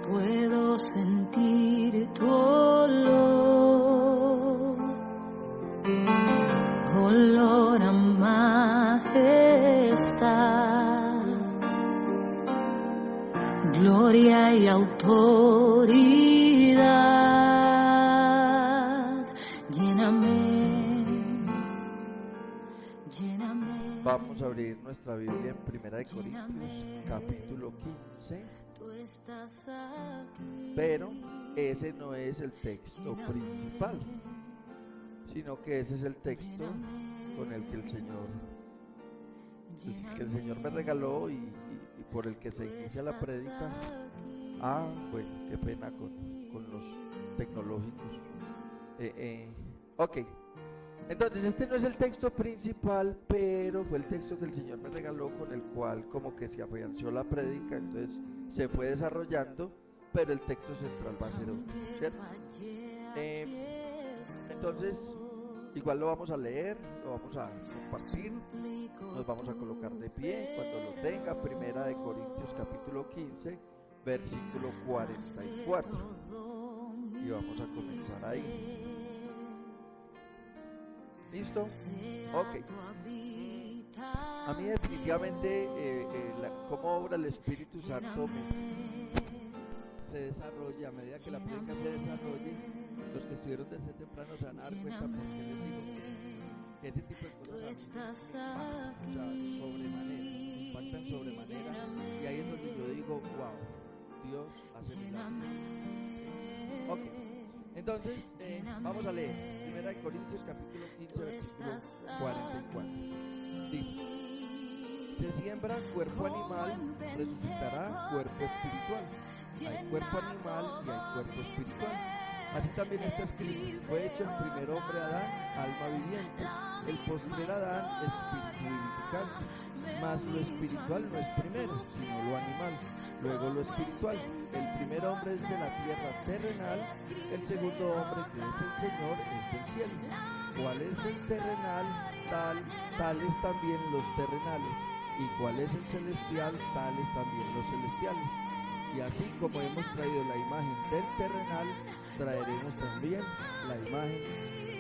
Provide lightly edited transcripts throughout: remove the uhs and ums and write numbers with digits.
puedo sentir tu olor, olor a majestad, gloria y autoridad. Lléname, lléname. Vamos a abrir nuestra Biblia en 1 Corintios capítulo 15, Tú estás aquí, pero ese no es el texto principal, sino que ese es el texto con el que el Señor me regaló y por el que se inicia la prédica. Bueno, qué pena con los tecnológicos. Ok, entonces este no es el texto principal, pero fue el texto que el Señor me regaló, con el cual como que se afianzó la prédica, entonces se fue desarrollando, pero el texto central va a ser otro, ¿cierto? Entonces, igual lo vamos a leer, lo vamos a compartir, nos vamos a colocar de pie cuando lo tenga. 1 Corintios capítulo 15, versículo 44, y vamos a comenzar ahí. ¿Listo? Ok. A mí definitivamente cómo obra el Espíritu Santo se desarrolla a medida que la prédica se desarrolle. Los que estuvieron desde temprano se van a dar cuenta, porque les digo que ese tipo de cosas impactan sobremanera, y ahí es donde yo digo, wow, Dios hace milagros. Ok, entonces vamos a leer 1 Corintios capítulo 15, versículo 44. Dice: se siembra cuerpo animal, resucitará cuerpo espiritual. Hay cuerpo animal y hay cuerpo espiritual. Así también está escrito: fue hecho el primer hombre Adán, alma viviente; el postrer Adán, espíritu vivificante. Mas lo espiritual no es primero, sino lo animal, luego lo espiritual. El primer hombre es de la tierra terrenal, el segundo hombre, que es el Señor, es del cielo. ¿Cuál es el terrenal? Tales también los terrenales. ¿Y cuál es el celestial? Tales también los celestiales. Y así como hemos traído la imagen del terrenal, traeremos también la imagen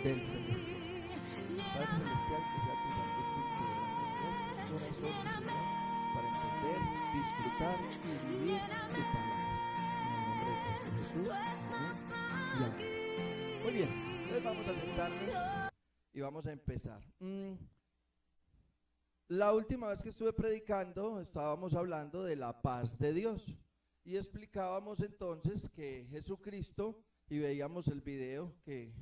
del celestial. Padre celestial, que sea tu Santo Espíritu en nuestros corazones, Señor, para entender, disfrutar y vivir tu palabra. En el nombre de Cristo Jesús, amén y amén. Muy bien, entonces vamos a sentarnos y vamos a empezar. La última vez que estuve predicando estábamos hablando de la paz de Dios, y explicábamos entonces que Jesucristo, y veíamos el video, que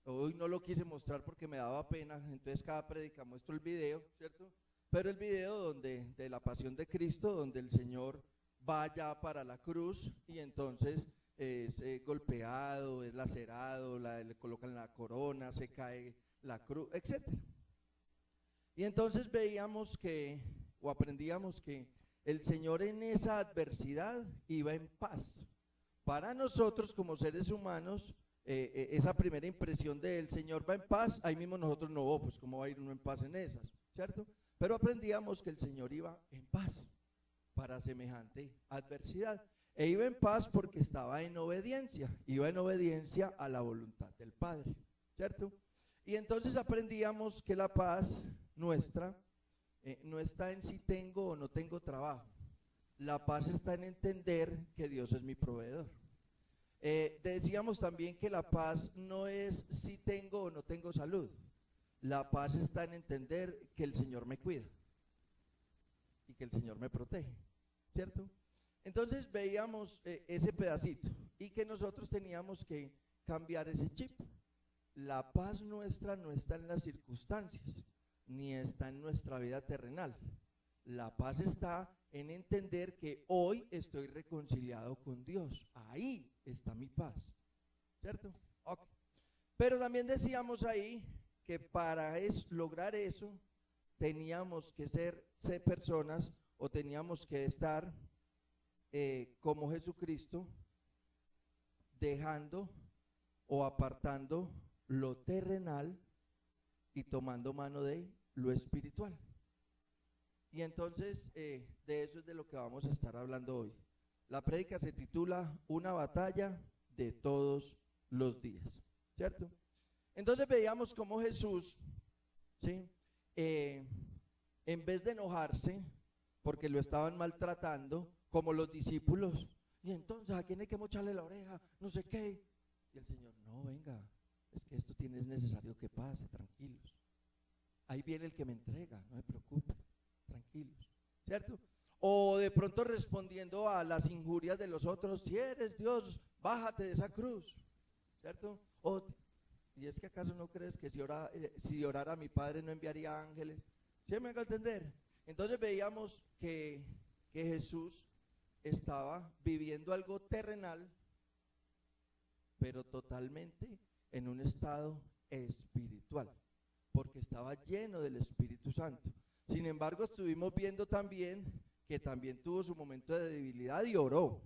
hoy no lo quise mostrar porque me daba pena, entonces cada prédica muestro el video, ¿cierto? Pero el video de la pasión de Cristo, donde el Señor va ya para la cruz, y entonces es golpeado, es lacerado, le colocan la corona, se cae la cruz, etc. Y entonces veíamos o aprendíamos que el Señor en esa adversidad iba en paz. Para nosotros como seres humanos, esa primera impresión de el Señor va en paz, ahí mismo nosotros no, pues cómo va a ir uno en paz en esas, ¿cierto? Pero aprendíamos que el Señor iba en paz para semejante adversidad. E iba en paz porque estaba en obediencia, iba en obediencia a la voluntad del Padre, ¿cierto? Y entonces aprendíamos que la paz nuestra no está en si tengo o no tengo trabajo. La paz está en entender que Dios es mi proveedor. Decíamos también que la paz no es si tengo o no tengo salud. La paz está en entender que el Señor me cuida y que el Señor me protege, ¿cierto? Entonces veíamos ese pedacito, y que nosotros teníamos que cambiar ese chip. La paz nuestra no está en las circunstancias, ni está en nuestra vida terrenal. La paz está en entender que hoy estoy reconciliado con Dios. Ahí está mi paz, ¿cierto? Okay. Pero también decíamos ahí que para lograr eso teníamos que ser personas, o teníamos que estar como Jesucristo, dejando o apartando lo terrenal y tomando mano de lo espiritual. Y entonces de eso es de lo que vamos a estar hablando hoy. La prédica se titula Una batalla de todos los días, ¿cierto? Entonces veíamos cómo Jesús, ¿sí? En vez de enojarse porque lo estaban maltratando, como los discípulos, y entonces a quién hay que mocharle la oreja, no sé qué, y el Señor, no, venga, es que esto es necesario que pase, tranquilos, ahí viene el que me entrega, no me preocupe, tranquilos, ¿cierto? O de pronto respondiendo a las injurias de los otros, si eres Dios, bájate de esa cruz, ¿cierto? Y es que acaso no crees que si orara mi Padre no enviaría ángeles, ¿sí me hago entender? Entonces veíamos que Jesús estaba viviendo algo terrenal, pero totalmente en un estado espiritual, porque estaba lleno del Espíritu Santo. Sin embargo, estuvimos viendo también que también tuvo su momento de debilidad y oró,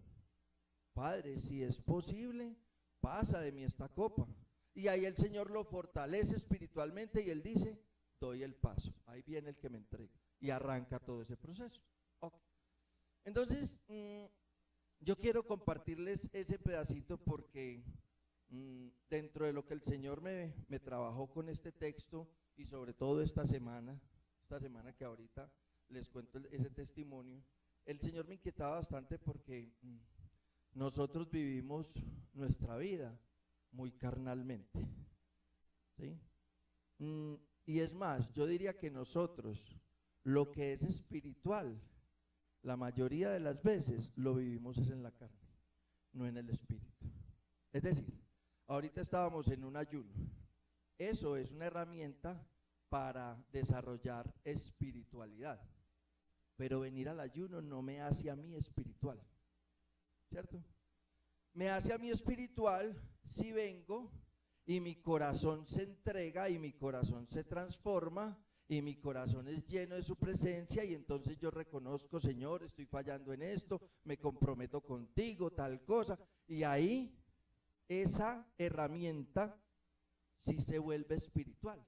Padre, si es posible, pasa de mí esta copa. Y ahí el Señor lo fortalece espiritualmente y él dice, doy el paso, ahí viene el que me entrega, y arranca todo ese proceso. Okay. Entonces, yo quiero compartirles ese pedacito porque dentro de lo que el Señor me trabajó con este texto y sobre todo esta semana que ahorita les cuento ese testimonio, el Señor me inquietaba bastante porque nosotros vivimos nuestra vida muy carnalmente, ¿sí? Y es más, yo diría que nosotros, lo que es espiritual, la mayoría de las veces lo vivimos es en la carne, no en el espíritu. Es decir, ahorita estábamos en un ayuno, eso es una herramienta para desarrollar espiritualidad, pero venir al ayuno no me hace a mí espiritual, ¿cierto? Me hace a mí espiritual si vengo y mi corazón se entrega y mi corazón se transforma y mi corazón es lleno de su presencia y entonces yo reconozco, Señor, estoy fallando en esto, me comprometo contigo, tal cosa, y ahí esa herramienta sí se vuelve espiritual.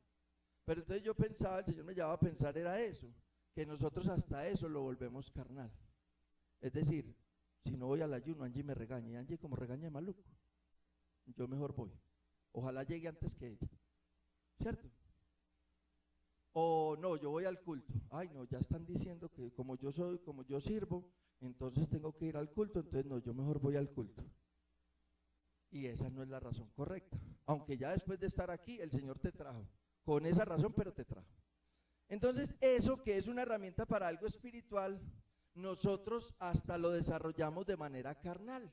Pero entonces yo pensaba, el Señor me llevaba a pensar era eso, que nosotros hasta eso lo volvemos carnal. Es decir, si no voy al ayuno, Angie me regaña, y Angie como regaña de maluco, yo mejor voy, ojalá llegue antes que ella, ¿cierto? O no, yo voy al culto, ay no, ya están diciendo que como yo sirvo, entonces tengo que ir al culto, entonces no, yo mejor voy al culto. Y esa no es la razón correcta, aunque ya después de estar aquí, el Señor te trajo, con esa razón, pero te trajo. Entonces, eso que es una herramienta para algo espiritual, nosotros hasta lo desarrollamos de manera carnal.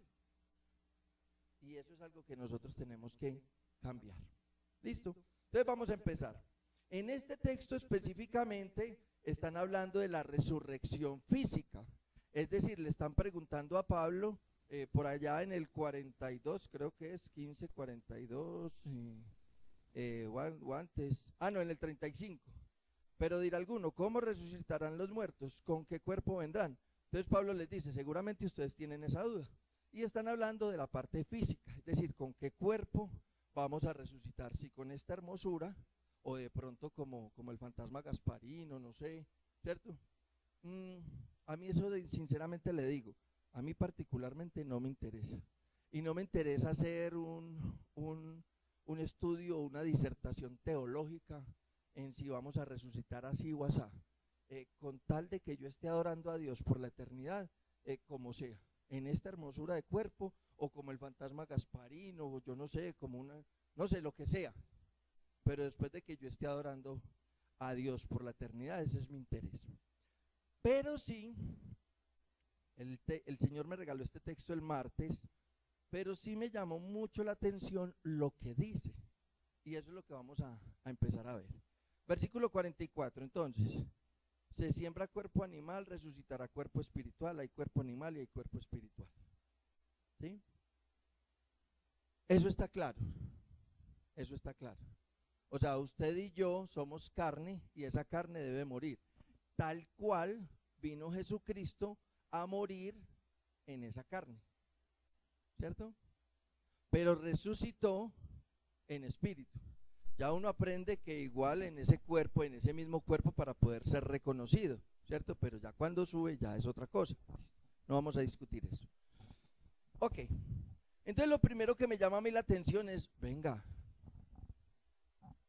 Y eso es algo que nosotros tenemos que cambiar. ¿Listo? Entonces vamos a empezar. En este texto específicamente están hablando de la resurrección física. Es decir, le están preguntando a Pablo por allá en el 42, creo que es 15:42, o antes, no, en el 35. Pero dirá alguno, ¿cómo resucitarán los muertos? ¿Con qué cuerpo vendrán? Entonces Pablo les dice, seguramente ustedes tienen esa duda. Y están hablando de la parte física, es decir, ¿con qué cuerpo vamos a resucitar? Si con esta hermosura, o de pronto como el fantasma Gasparino, no sé, ¿cierto? A mí eso sinceramente le digo, a mí particularmente no me interesa. Y no me interesa hacer un estudio o una disertación teológica en si vamos a resucitar así o asá, con tal de que yo esté adorando a Dios por la eternidad, como sea, en esta hermosura de cuerpo, o como el fantasma Gasparino, o yo no sé, no sé, lo que sea, pero después de que yo esté adorando a Dios por la eternidad, ese es mi interés. Pero sí, el Señor me regaló este texto el martes, pero sí me llamó mucho la atención lo que dice, y eso es lo que vamos a empezar a ver. Versículo 44, entonces, se siembra cuerpo animal, resucitará cuerpo espiritual, hay cuerpo animal y hay cuerpo espiritual. ¿Sí? Eso está claro, eso está claro. O sea, usted y yo somos carne y esa carne debe morir, tal cual vino Jesucristo a morir en esa carne, ¿cierto? Pero resucitó en espíritu. Ya uno aprende que igual en ese cuerpo, en ese mismo cuerpo para poder ser reconocido, ¿cierto? Pero ya cuando sube ya es otra cosa. No vamos a discutir eso. Ok, entonces lo primero que me llama a mí la atención es, venga,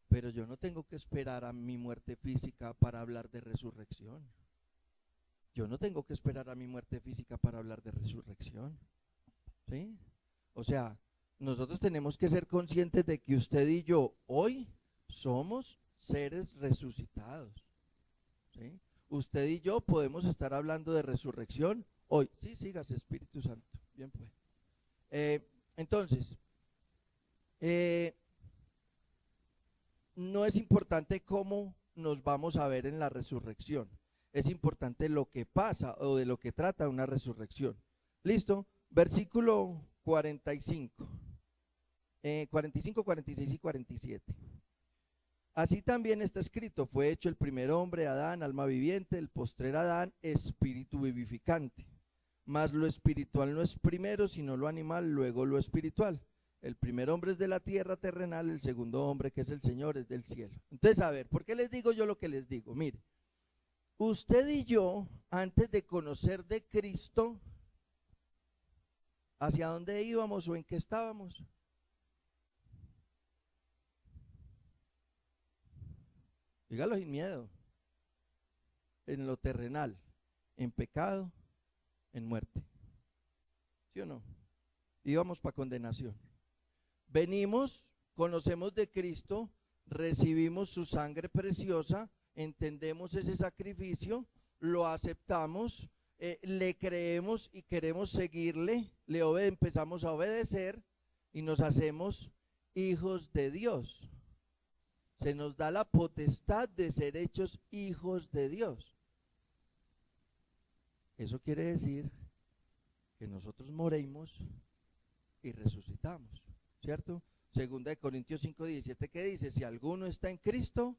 pero yo no tengo que esperar a mi muerte física para hablar de resurrección. Yo no tengo que esperar a mi muerte física para hablar de resurrección. ¿Sí? O sea, nosotros tenemos que ser conscientes de que usted y yo hoy somos seres resucitados. ¿Sí? Usted y yo podemos estar hablando de resurrección hoy. Sí, sígase, Espíritu Santo. Bien, pues. Entonces, no es importante cómo nos vamos a ver en la resurrección. Es importante lo que pasa o de lo que trata una resurrección. ¿Listo? Versículo 45. 45, 46 y 47. Así también está escrito, fue hecho el primer hombre, Adán, alma viviente, el postrer Adán, espíritu vivificante. Mas lo espiritual no es primero, sino lo animal, luego lo espiritual. El primer hombre es de la tierra terrenal, el segundo hombre, que es el Señor, es del cielo. Entonces, a ver, ¿por qué les digo yo lo que les digo? Mire, usted y yo, antes de conocer de Cristo, ¿hacia dónde íbamos o en qué estábamos? Dígalo sin miedo. En lo terrenal, en pecado, en muerte. ¿Sí o no? Íbamos para condenación. Venimos, conocemos de Cristo, recibimos su sangre preciosa, entendemos ese sacrificio, lo aceptamos, le creemos y queremos seguirle, empezamos a obedecer y nos hacemos hijos de Dios. Se nos da la potestad de ser hechos hijos de Dios. Eso quiere decir que nosotros morimos y resucitamos, ¿cierto? Segunda de Corintios 5:17, ¿qué dice? Si alguno está en Cristo,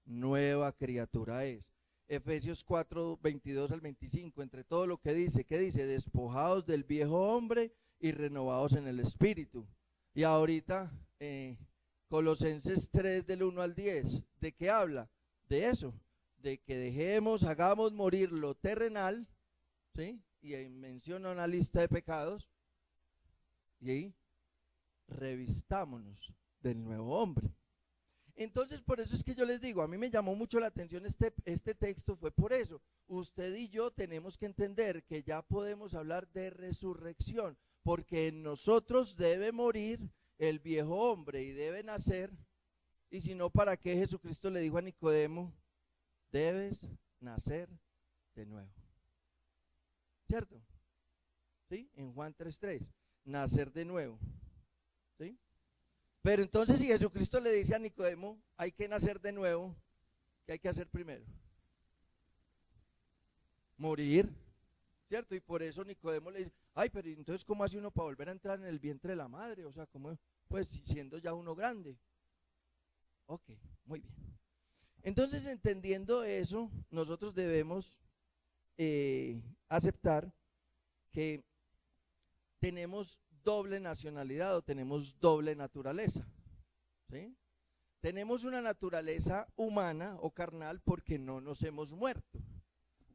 nueva criatura es. Efesios 4:22 al 25, entre todo lo que dice, ¿qué dice? Despojados del viejo hombre y renovados en el espíritu. Y ahorita, Colosenses 3 del 1 al 10, ¿de qué habla? De eso, de que dejemos, hagamos morir lo terrenal, ¿sí? Y ahí menciona una lista de pecados, y ahí revistámonos del nuevo hombre. Entonces, por eso es que yo les digo, a mí me llamó mucho la atención este texto, fue por eso. Usted y yo tenemos que entender que ya podemos hablar de resurrección, porque en nosotros debe morir el viejo hombre y debe nacer, y si no, ¿para qué Jesucristo le dijo a Nicodemo? Debes nacer de nuevo. ¿Cierto? ¿Sí? En Juan 3:3, nacer de nuevo. ¿Sí? Pero entonces si Jesucristo le dice a Nicodemo, hay que nacer de nuevo, ¿qué hay que hacer primero? Morir, ¿cierto? Y por eso Nicodemo le dice, ay, pero entonces ¿cómo hace uno para volver a entrar en el vientre de la madre? O sea, ¿cómo? Pues siendo ya uno grande. Ok, muy bien. Entonces, entendiendo eso, nosotros debemos aceptar que tenemos doble nacionalidad o tenemos doble naturaleza, ¿sí? Tenemos una naturaleza humana o carnal porque no nos hemos muerto,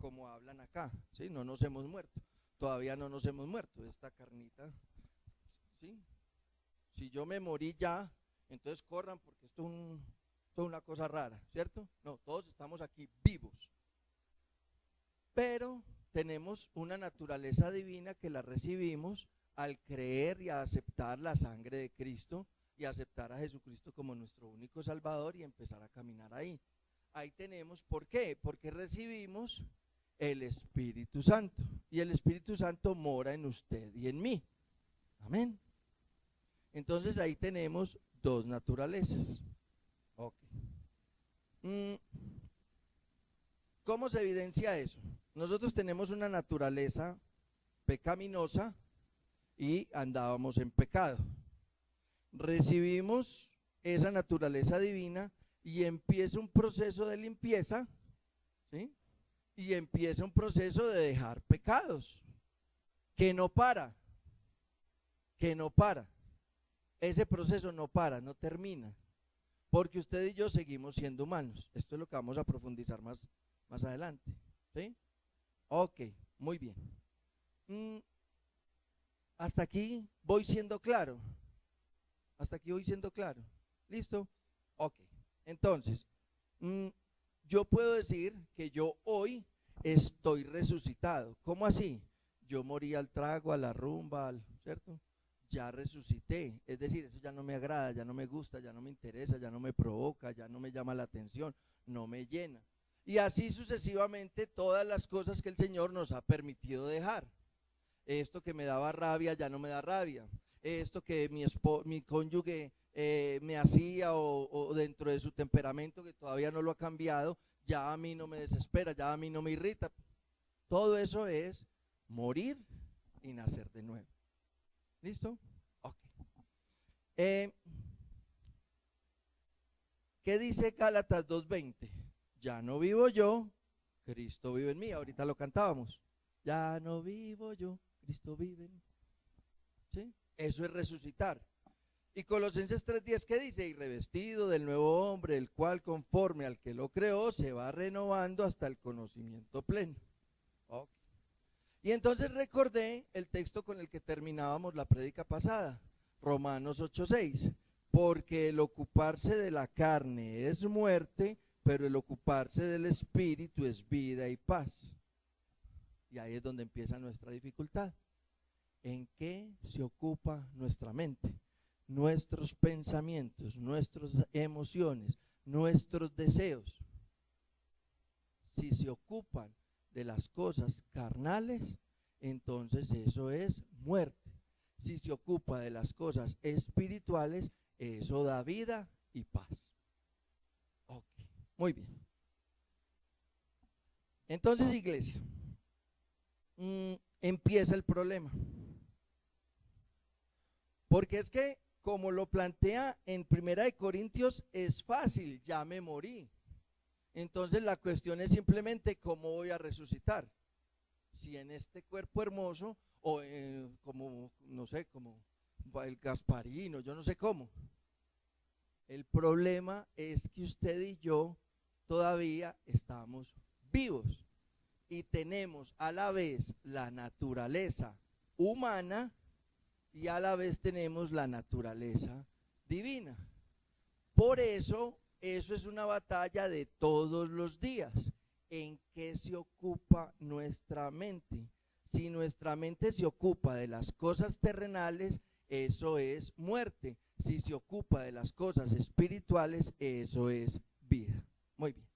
como hablan acá, ¿sí? No nos hemos muerto, todavía no nos hemos muerto, esta carnita, ¿sí? Si yo me morí ya, entonces corran porque esto es una cosa rara, ¿cierto? No, todos estamos aquí vivos, pero tenemos una naturaleza divina que la recibimos al creer y a aceptar la sangre de Cristo y aceptar a Jesucristo como nuestro único Salvador y empezar a caminar ahí. Ahí tenemos, ¿por qué? Porque recibimos el Espíritu Santo y el Espíritu Santo mora en usted y en mí. Amén. Entonces ahí tenemos dos naturalezas. Ok. ¿Cómo se evidencia eso? Nosotros tenemos una naturaleza pecaminosa y andábamos en pecado. Recibimos esa naturaleza divina y empieza un proceso de limpieza, ¿sí? Y empieza un proceso de dejar pecados, que no para, ese proceso no para, no termina, porque usted y yo seguimos siendo humanos. Esto es lo que vamos a profundizar más adelante, ¿sí? Ok, muy bien. Hasta aquí voy siendo claro. Hasta aquí voy siendo claro. ¿Listo? Ok. Entonces, yo puedo decir que yo hoy estoy resucitado. ¿Cómo así? Yo morí al trago, a la rumba, ¿cierto? Ya resucité. Es decir, eso ya no me agrada, ya no me gusta, ya no me interesa, ya no me provoca, ya no me llama la atención, no me llena. Y así sucesivamente todas las cosas que el Señor nos ha permitido dejar. Esto que me daba rabia ya no me da rabia. Esto que mi cónyuge me hacía o dentro de su temperamento que todavía no lo ha cambiado, ya a mí no me desespera, ya a mí no me irrita. Todo eso es morir y nacer de nuevo. ¿Listo? Ok. ¿Qué dice Gálatas 2:20? Ya no vivo yo, Cristo vive en mí. Ahorita lo cantábamos. Ya no vivo yo, Cristo vive en mí. ¿Sí? Eso es resucitar. Y Colosenses 3:10, ¿qué dice? Y revestido del nuevo hombre, el cual conforme al que lo creó, se va renovando hasta el conocimiento pleno. Okay. Y entonces recordé el texto con el que terminábamos la prédica pasada, Romanos 8:6, porque el ocuparse de la carne es muerte, pero el ocuparse del espíritu es vida y paz. Y ahí es donde empieza nuestra dificultad. ¿En qué se ocupa nuestra mente? Nuestros pensamientos, nuestras emociones, nuestros deseos. Si se ocupan de las cosas carnales, entonces eso es muerte. Si se ocupa de las cosas espirituales, eso da vida y paz. Ok, muy bien. Entonces, iglesia, empieza el problema. Porque es que, como lo plantea en 1 Corintios, es fácil, ya me morí. Entonces la cuestión es simplemente cómo voy a resucitar. Si en este cuerpo hermoso o como, no sé, como el Gasparino, yo no sé cómo. El problema es que usted y yo todavía estamos vivos y tenemos a la vez la naturaleza humana y a la vez tenemos la naturaleza divina. Por eso, eso es una batalla de todos los días. ¿En qué se ocupa nuestra mente? Si nuestra mente se ocupa de las cosas terrenales, eso es muerte. Si se ocupa de las cosas espirituales, eso es vida. Muy bien.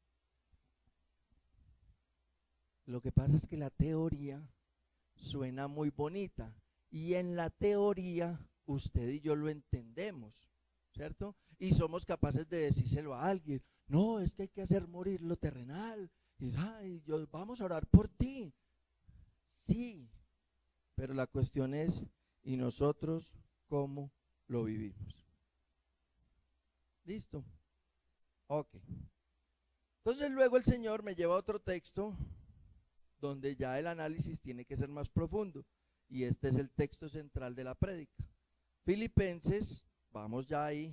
Lo que pasa es que la teoría suena muy bonita y en la teoría usted y yo lo entendemos, ¿cierto? Y somos capaces de decírselo a alguien. No, es que hay que hacer morir lo terrenal. Y ay, vamos a orar por ti. Sí, pero la cuestión es, ¿y nosotros cómo lo vivimos? ¿Listo? Ok. Entonces luego el Señor me lleva a otro texto donde ya el análisis tiene que ser más profundo. Y este es el texto central de la prédica. Filipenses, vamos ya ahí.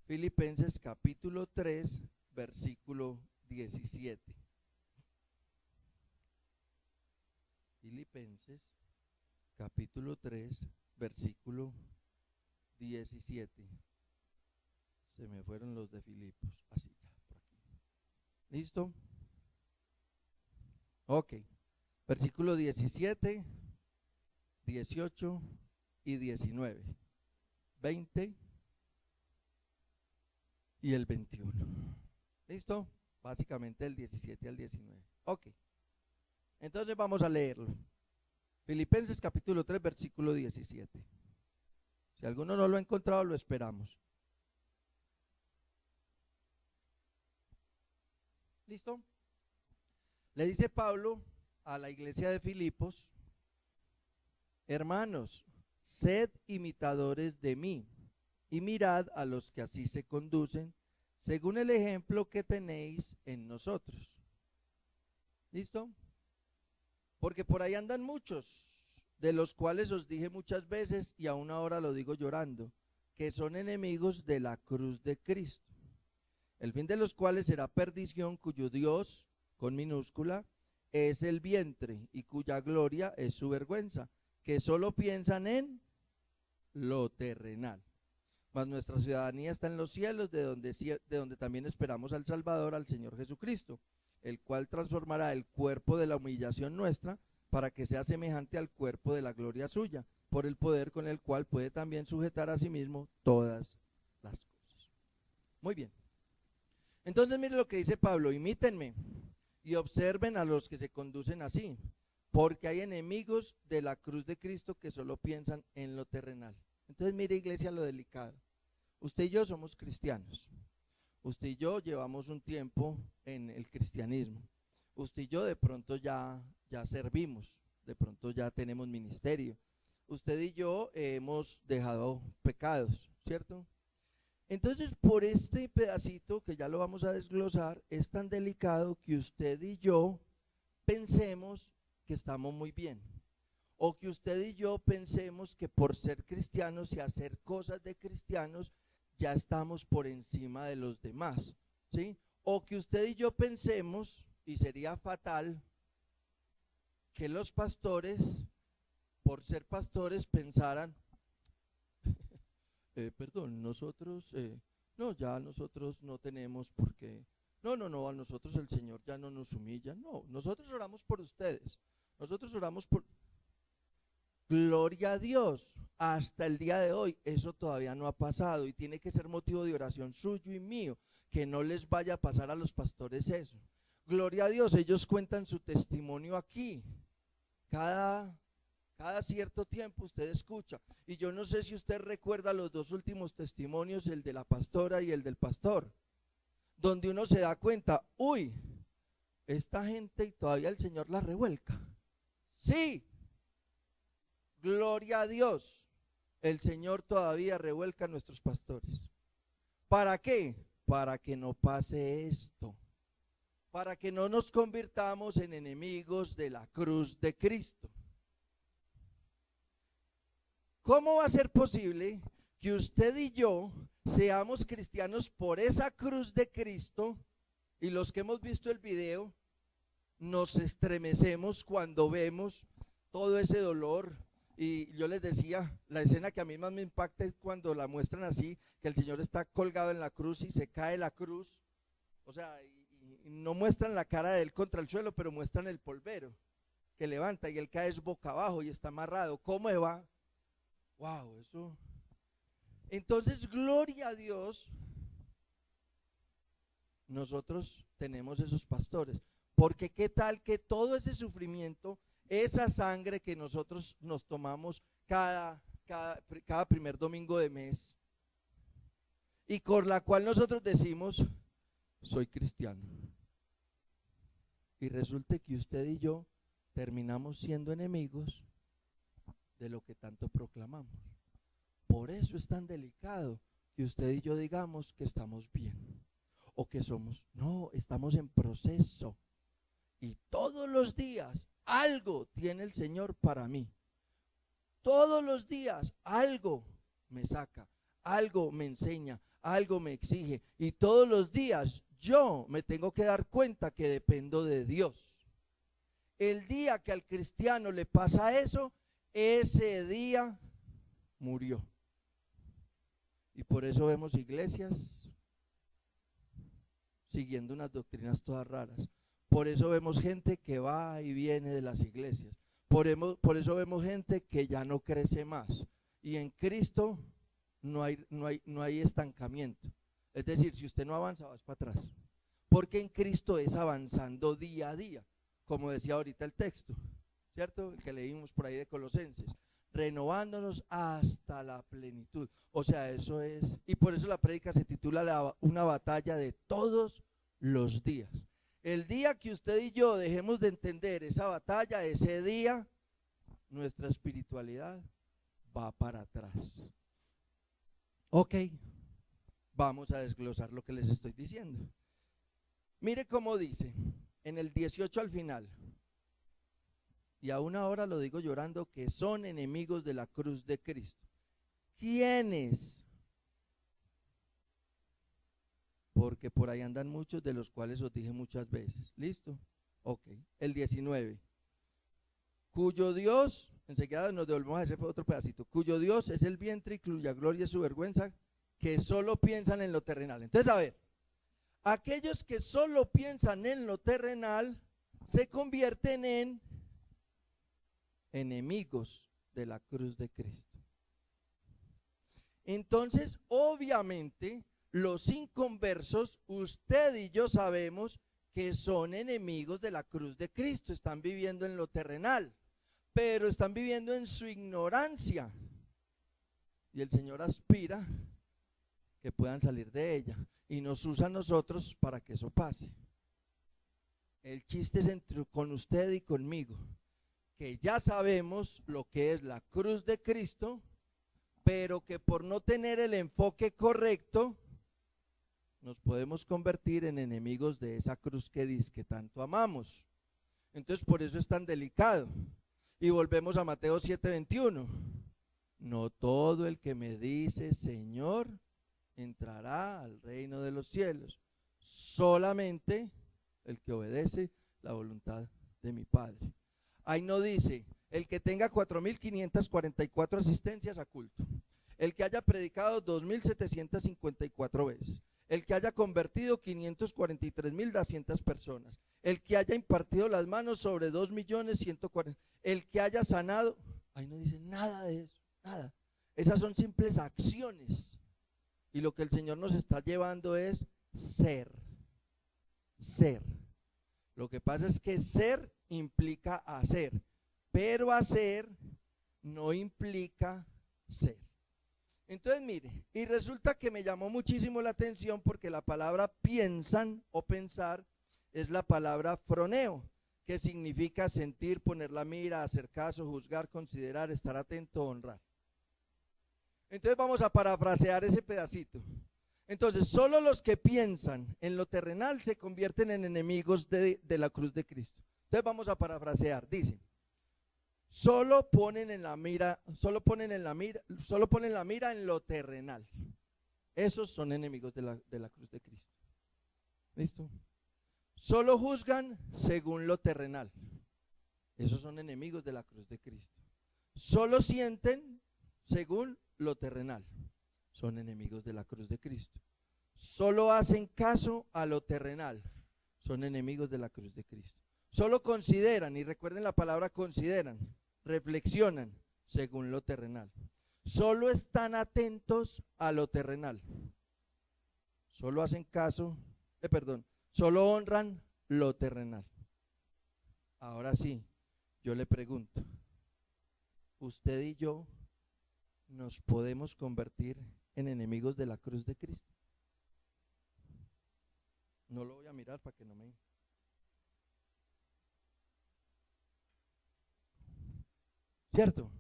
Filipenses capítulo 3, versículo 17. Filipenses capítulo 3, versículo 17. Se me fueron los de Filipos. Así ya, por aquí. ¿Listo? Ok. Versículo 17, 18 y 19. 20 y el 21. ¿Listo? Básicamente el 17 al 19. Ok. Entonces vamos a leerlo. Filipenses capítulo 3, versículo 17. Si alguno no lo ha encontrado, lo esperamos. ¿Listo? Le dice Pablo a la iglesia de Filipos: hermanos, sed imitadores de mí y mirad a los que así se conducen, según el ejemplo que tenéis en nosotros. ¿Listo? Porque por ahí andan muchos, de los cuales os dije muchas veces, y aún ahora lo digo llorando, que son enemigos de la cruz de Cristo, el fin de los cuales será perdición, cuyo Dios, con minúscula, es el vientre, y cuya gloria es su vergüenza, que solo piensan en lo terrenal. Mas nuestra ciudadanía está en los cielos, de donde también esperamos al Salvador, al Señor Jesucristo, el cual transformará el cuerpo de la humillación nuestra para que sea semejante al cuerpo de la gloria suya, por el poder con el cual puede también sujetar a sí mismo todas las cosas. Muy bien. Entonces mire lo que dice Pablo: imítenme y observen a los que se conducen así, porque hay enemigos de la cruz de Cristo que solo piensan en lo terrenal. Entonces mire, iglesia, lo delicado. Usted y yo somos cristianos. Usted y yo llevamos un tiempo en el cristianismo. Usted y yo de pronto ya servimos, de pronto ya tenemos ministerio. Usted y yo hemos dejado pecados, ¿cierto? Entonces, por este pedacito que ya lo vamos a desglosar, es tan delicado que usted y yo pensemos que estamos muy bien, o que usted y yo pensemos que por ser cristianos y hacer cosas de cristianos ya estamos por encima de los demás, ¿sí? O que usted y yo pensemos, y sería fatal, que los pastores, por ser pastores, pensaran, perdón, nosotros, no, ya nosotros no tenemos por qué, no, a nosotros el Señor ya no nos humilla, no, nosotros oramos por ustedes, nosotros oramos por... Gloria a Dios, hasta el día de hoy eso todavía no ha pasado y tiene que ser motivo de oración suyo y mío, que no les vaya a pasar a los pastores eso. Gloria a Dios, ellos cuentan su testimonio aquí, cada cierto tiempo usted escucha, y yo no sé si usted recuerda los dos últimos testimonios, el de la pastora y el del pastor, donde uno se da cuenta, uy, esta gente y todavía el Señor la revuelca. Sí, gloria a Dios, el Señor todavía revuelca a nuestros pastores. ¿Para qué? Para que no pase esto, para que no nos convirtamos en enemigos de la cruz de Cristo. ¿Cómo va a ser posible que usted y yo seamos cristianos por esa cruz de Cristo? Y los que hemos visto el video nos estremecemos cuando vemos todo ese dolor. Y yo les decía, la escena que a mí más me impacta es cuando la muestran así, que el Señor está colgado en la cruz y se cae la cruz, o sea, y no muestran la cara de él contra el suelo, pero muestran el polvero que levanta y él cae es boca abajo y está amarrado. ¿Cómo va? Wow, eso. Entonces, gloria a Dios, nosotros tenemos esos pastores, porque qué tal que todo ese sufrimiento, esa sangre que nosotros nos tomamos cada primer domingo de mes, y con la cual nosotros decimos, soy cristiano, y resulte que usted y yo terminamos siendo enemigos de lo que tanto proclamamos. Por eso es tan delicado que usted y yo digamos que estamos bien, o que somos, no, estamos en proceso, y todos los días algo tiene el Señor para mí. Todos los días algo me saca, algo me enseña, algo me exige, y todos los días yo me tengo que dar cuenta que dependo de Dios. El día que al cristiano le pasa eso, ese día murió. Y por eso vemos iglesias siguiendo unas doctrinas todas raras. Por eso vemos gente que va y viene de las iglesias. Por eso vemos gente que ya no crece más. Y en Cristo no hay estancamiento. Es decir, si usted no avanza, vas para atrás. Porque en Cristo es avanzando día a día, como decía ahorita el texto, ¿cierto? El que leímos por ahí de Colosenses. Renovándonos hasta la plenitud. O sea, eso es, y por eso la prédica se titula una batalla de todos los días. El día que usted y yo dejemos de entender esa batalla, ese día, nuestra espiritualidad va para atrás. Ok, vamos a desglosar lo que les estoy diciendo. Mire cómo dice, en el 18 al final, y aún ahora lo digo llorando, que son enemigos de la cruz de Cristo. ¿Quiénes? Porque por ahí andan muchos, de los cuales os dije muchas veces. ¿Listo? Ok. El 19. Cuyo Dios enseguida nos devolvemos a ese otro pedacito, cuyo Dios es el vientre y cuya gloria es su vergüenza, que solo piensan en lo terrenal. Entonces, a ver, aquellos que solo piensan en lo terrenal se convierten en enemigos de la cruz de Cristo. Entonces, obviamente, los inconversos, usted y yo sabemos que son enemigos de la cruz de Cristo, están viviendo en lo terrenal, pero están viviendo en su ignorancia. Y el Señor aspira que puedan salir de ella y nos usa a nosotros para que eso pase. El chiste es con usted y conmigo, que ya sabemos lo que es la cruz de Cristo, pero que por no tener el enfoque correcto, nos podemos convertir en enemigos de esa cruz que dice que tanto amamos. Entonces por eso es tan delicado. Y volvemos a Mateo 7:21. No todo el que me dice Señor entrará al reino de los cielos, solamente el que obedece la voluntad de mi Padre. Ahí no dice el que tenga 4.544 asistencias a culto, el que haya predicado 2.754 veces, el que haya convertido 543.200 personas, el que haya impartido las manos sobre 2.140.000, el que haya sanado. Ahí no dice nada de eso, nada. Esas son simples acciones. Y lo que el Señor nos está llevando es ser. Lo que pasa es que ser implica hacer, pero hacer no implica ser. Entonces mire, y resulta que me llamó muchísimo la atención porque la palabra piensan o pensar es la palabra froneo, que significa sentir, poner la mira, hacer caso, juzgar, considerar, estar atento, honrar. Entonces vamos a parafrasear ese pedacito. Entonces, solo los que piensan en lo terrenal se convierten en enemigos de la cruz de Cristo. Entonces vamos a parafrasear. Dice, solo ponen la mira en lo terrenal. Esos son enemigos de la cruz de Cristo. ¿Listo? Solo juzgan según lo terrenal. Esos son enemigos de la cruz de Cristo. Solo sienten según lo terrenal. Son enemigos de la cruz de Cristo. Solo hacen caso a lo terrenal. Son enemigos de la cruz de Cristo. Solo consideran, y recuerden la palabra consideran, reflexionan según lo terrenal. Solo están atentos a lo terrenal. Solo hacen caso, solo honran lo terrenal. Ahora sí, yo le pregunto, ¿usted y yo nos podemos convertir en enemigos de la cruz de Cristo? No lo voy a mirar para que no me... ¿Cierto?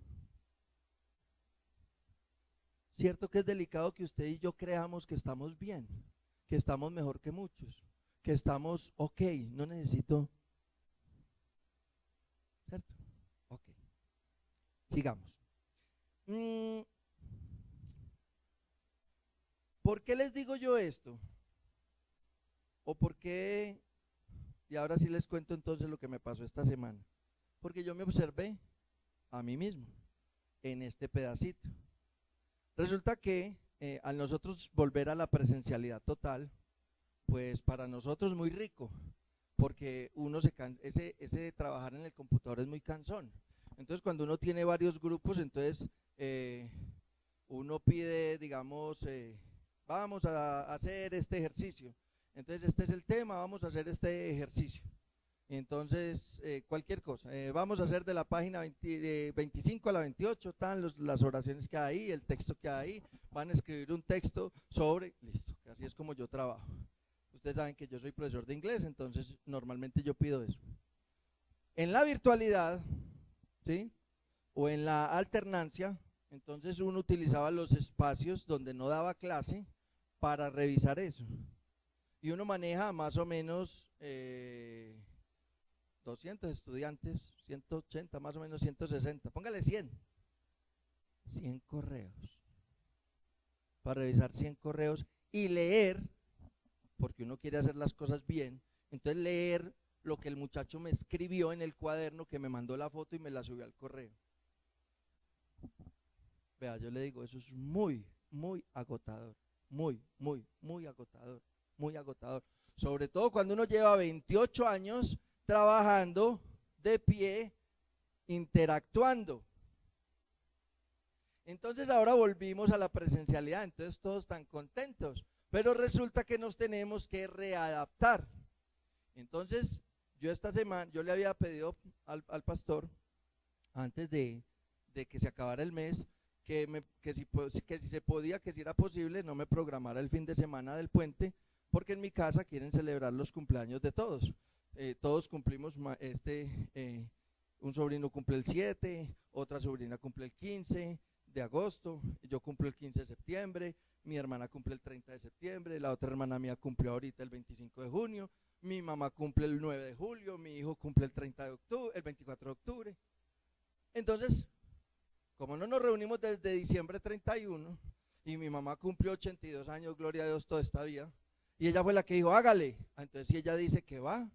Cierto que es delicado que usted y yo creamos que estamos bien, que estamos mejor que muchos, que estamos ok, no necesito. ¿Cierto? Ok. Sigamos. ¿Por qué les digo yo esto? ¿O por qué? Y ahora sí les cuento entonces lo que me pasó esta semana. Porque yo me observé a mí mismo en este pedacito. Resulta que al nosotros volver a la presencialidad total, pues para nosotros muy rico, porque uno ese trabajar en el computador es muy cansón. Entonces cuando uno tiene varios grupos, entonces uno pide, digamos, vamos a hacer este ejercicio. Entonces este es el tema, vamos a hacer este ejercicio. Entonces, cualquier cosa, vamos a hacer de la página 25 a la 28, están las oraciones que hay, el texto que hay, van a escribir un texto sobre, listo, así es como yo trabajo. Ustedes saben que yo soy profesor de inglés, entonces normalmente yo pido eso. En la virtualidad, ¿sí? O en la alternancia, entonces uno utilizaba los espacios donde no daba clase para revisar eso. Y uno maneja más o menos 200 estudiantes, 180, más o menos 160, póngale 100 correos, para revisar 100 correos y leer, porque uno quiere hacer las cosas bien, entonces leer lo que el muchacho me escribió en el cuaderno, que me mandó la foto y me la subió al correo. Vea, yo le digo, eso es muy, muy agotador, muy agotador, muy agotador. Sobre todo cuando uno lleva 28 años trabajando de pie, interactuando. Entonces ahora volvimos a la presencialidad, entonces todos están contentos, pero resulta que nos tenemos que readaptar. Entonces yo esta semana, yo le había pedido al pastor, antes de que se acabara el mes, que si se podía, que si era posible, no me programara el fin de semana del puente, porque en mi casa quieren celebrar los cumpleaños de todos. Todos cumplimos, un sobrino cumple el 7, otra sobrina cumple el 15 de agosto, yo cumplo el 15 de septiembre, mi hermana cumple el 30 de septiembre, la otra hermana mía cumplió ahorita el 25 de junio, mi mamá cumple el 9 de julio, mi hijo cumple el 30 de octubre, el 24 de octubre. Entonces, como no nos reunimos desde diciembre 31 y mi mamá cumplió 82 años, gloria a Dios, toda esta vida, y ella fue la que dijo, hágale. Entonces, si ella dice que va,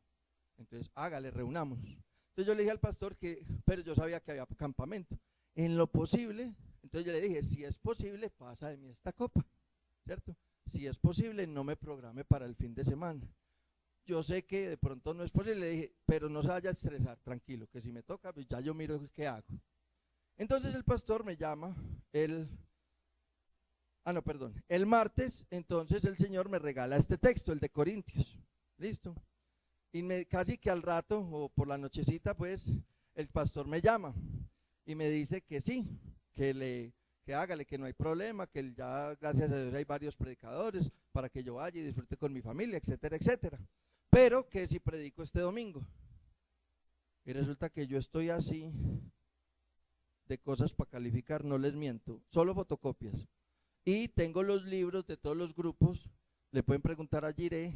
entonces hágale, reunamos. Entonces yo le dije al pastor pero yo sabía que había campamento. En lo posible, entonces yo le dije, si es posible, pasa de mí esta copa, ¿cierto? Si es posible, no me programe para el fin de semana. Yo sé que de pronto no es posible, le dije, pero no se vaya a estresar, tranquilo, que si me toca, pues ya yo miro qué hago. Entonces el pastor me llama el martes, entonces el Señor me regala este texto, el de Corintios, ¿listo? Y casi que al rato, o por la nochecita, pues, el pastor me llama y me dice que sí, que hágale, que no hay problema, que ya, gracias a Dios, hay varios predicadores para que yo vaya y disfrute con mi familia, etcétera, etcétera. Pero que si predico este domingo. Y resulta que yo estoy así de cosas para calificar, no les miento, solo fotocopias. Y tengo los libros de todos los grupos, le pueden preguntar a Jiré,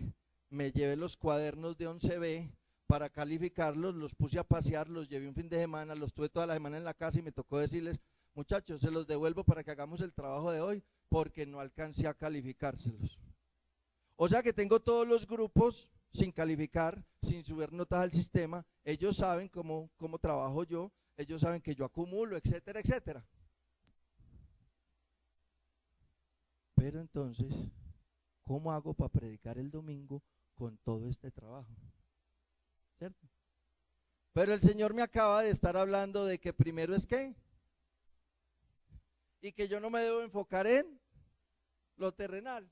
me llevé los cuadernos de 11B para calificarlos, los puse a pasear, los llevé un fin de semana, los tuve toda la semana en la casa y me tocó decirles, muchachos, se los devuelvo para que hagamos el trabajo de hoy, porque no alcancé a calificárselos. O sea que tengo todos los grupos sin calificar, sin subir notas al sistema, ellos saben cómo trabajo yo, ellos saben que yo acumulo, etcétera, etcétera. Pero entonces, ¿cómo hago para predicar el domingo con todo este trabajo? ¿Cierto? Pero el Señor me acaba de estar hablando de que primero es qué, y que yo no me debo enfocar en lo terrenal.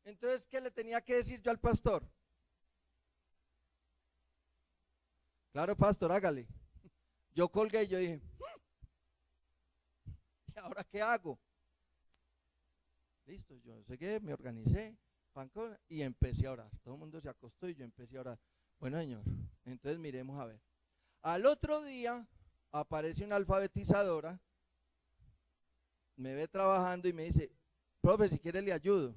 Entonces, ¿qué le tenía que decir yo al pastor? Claro, pastor, hágale. Yo colgué y yo dije, ¿y ahora qué hago? Listo, yo sé que me organicé y empecé a orar. Todo el mundo se acostó y yo empecé a orar. Bueno, Señor, entonces miremos a ver. Al otro día aparece una alfabetizadora, me ve trabajando y me dice, profe, si quiere le ayudo.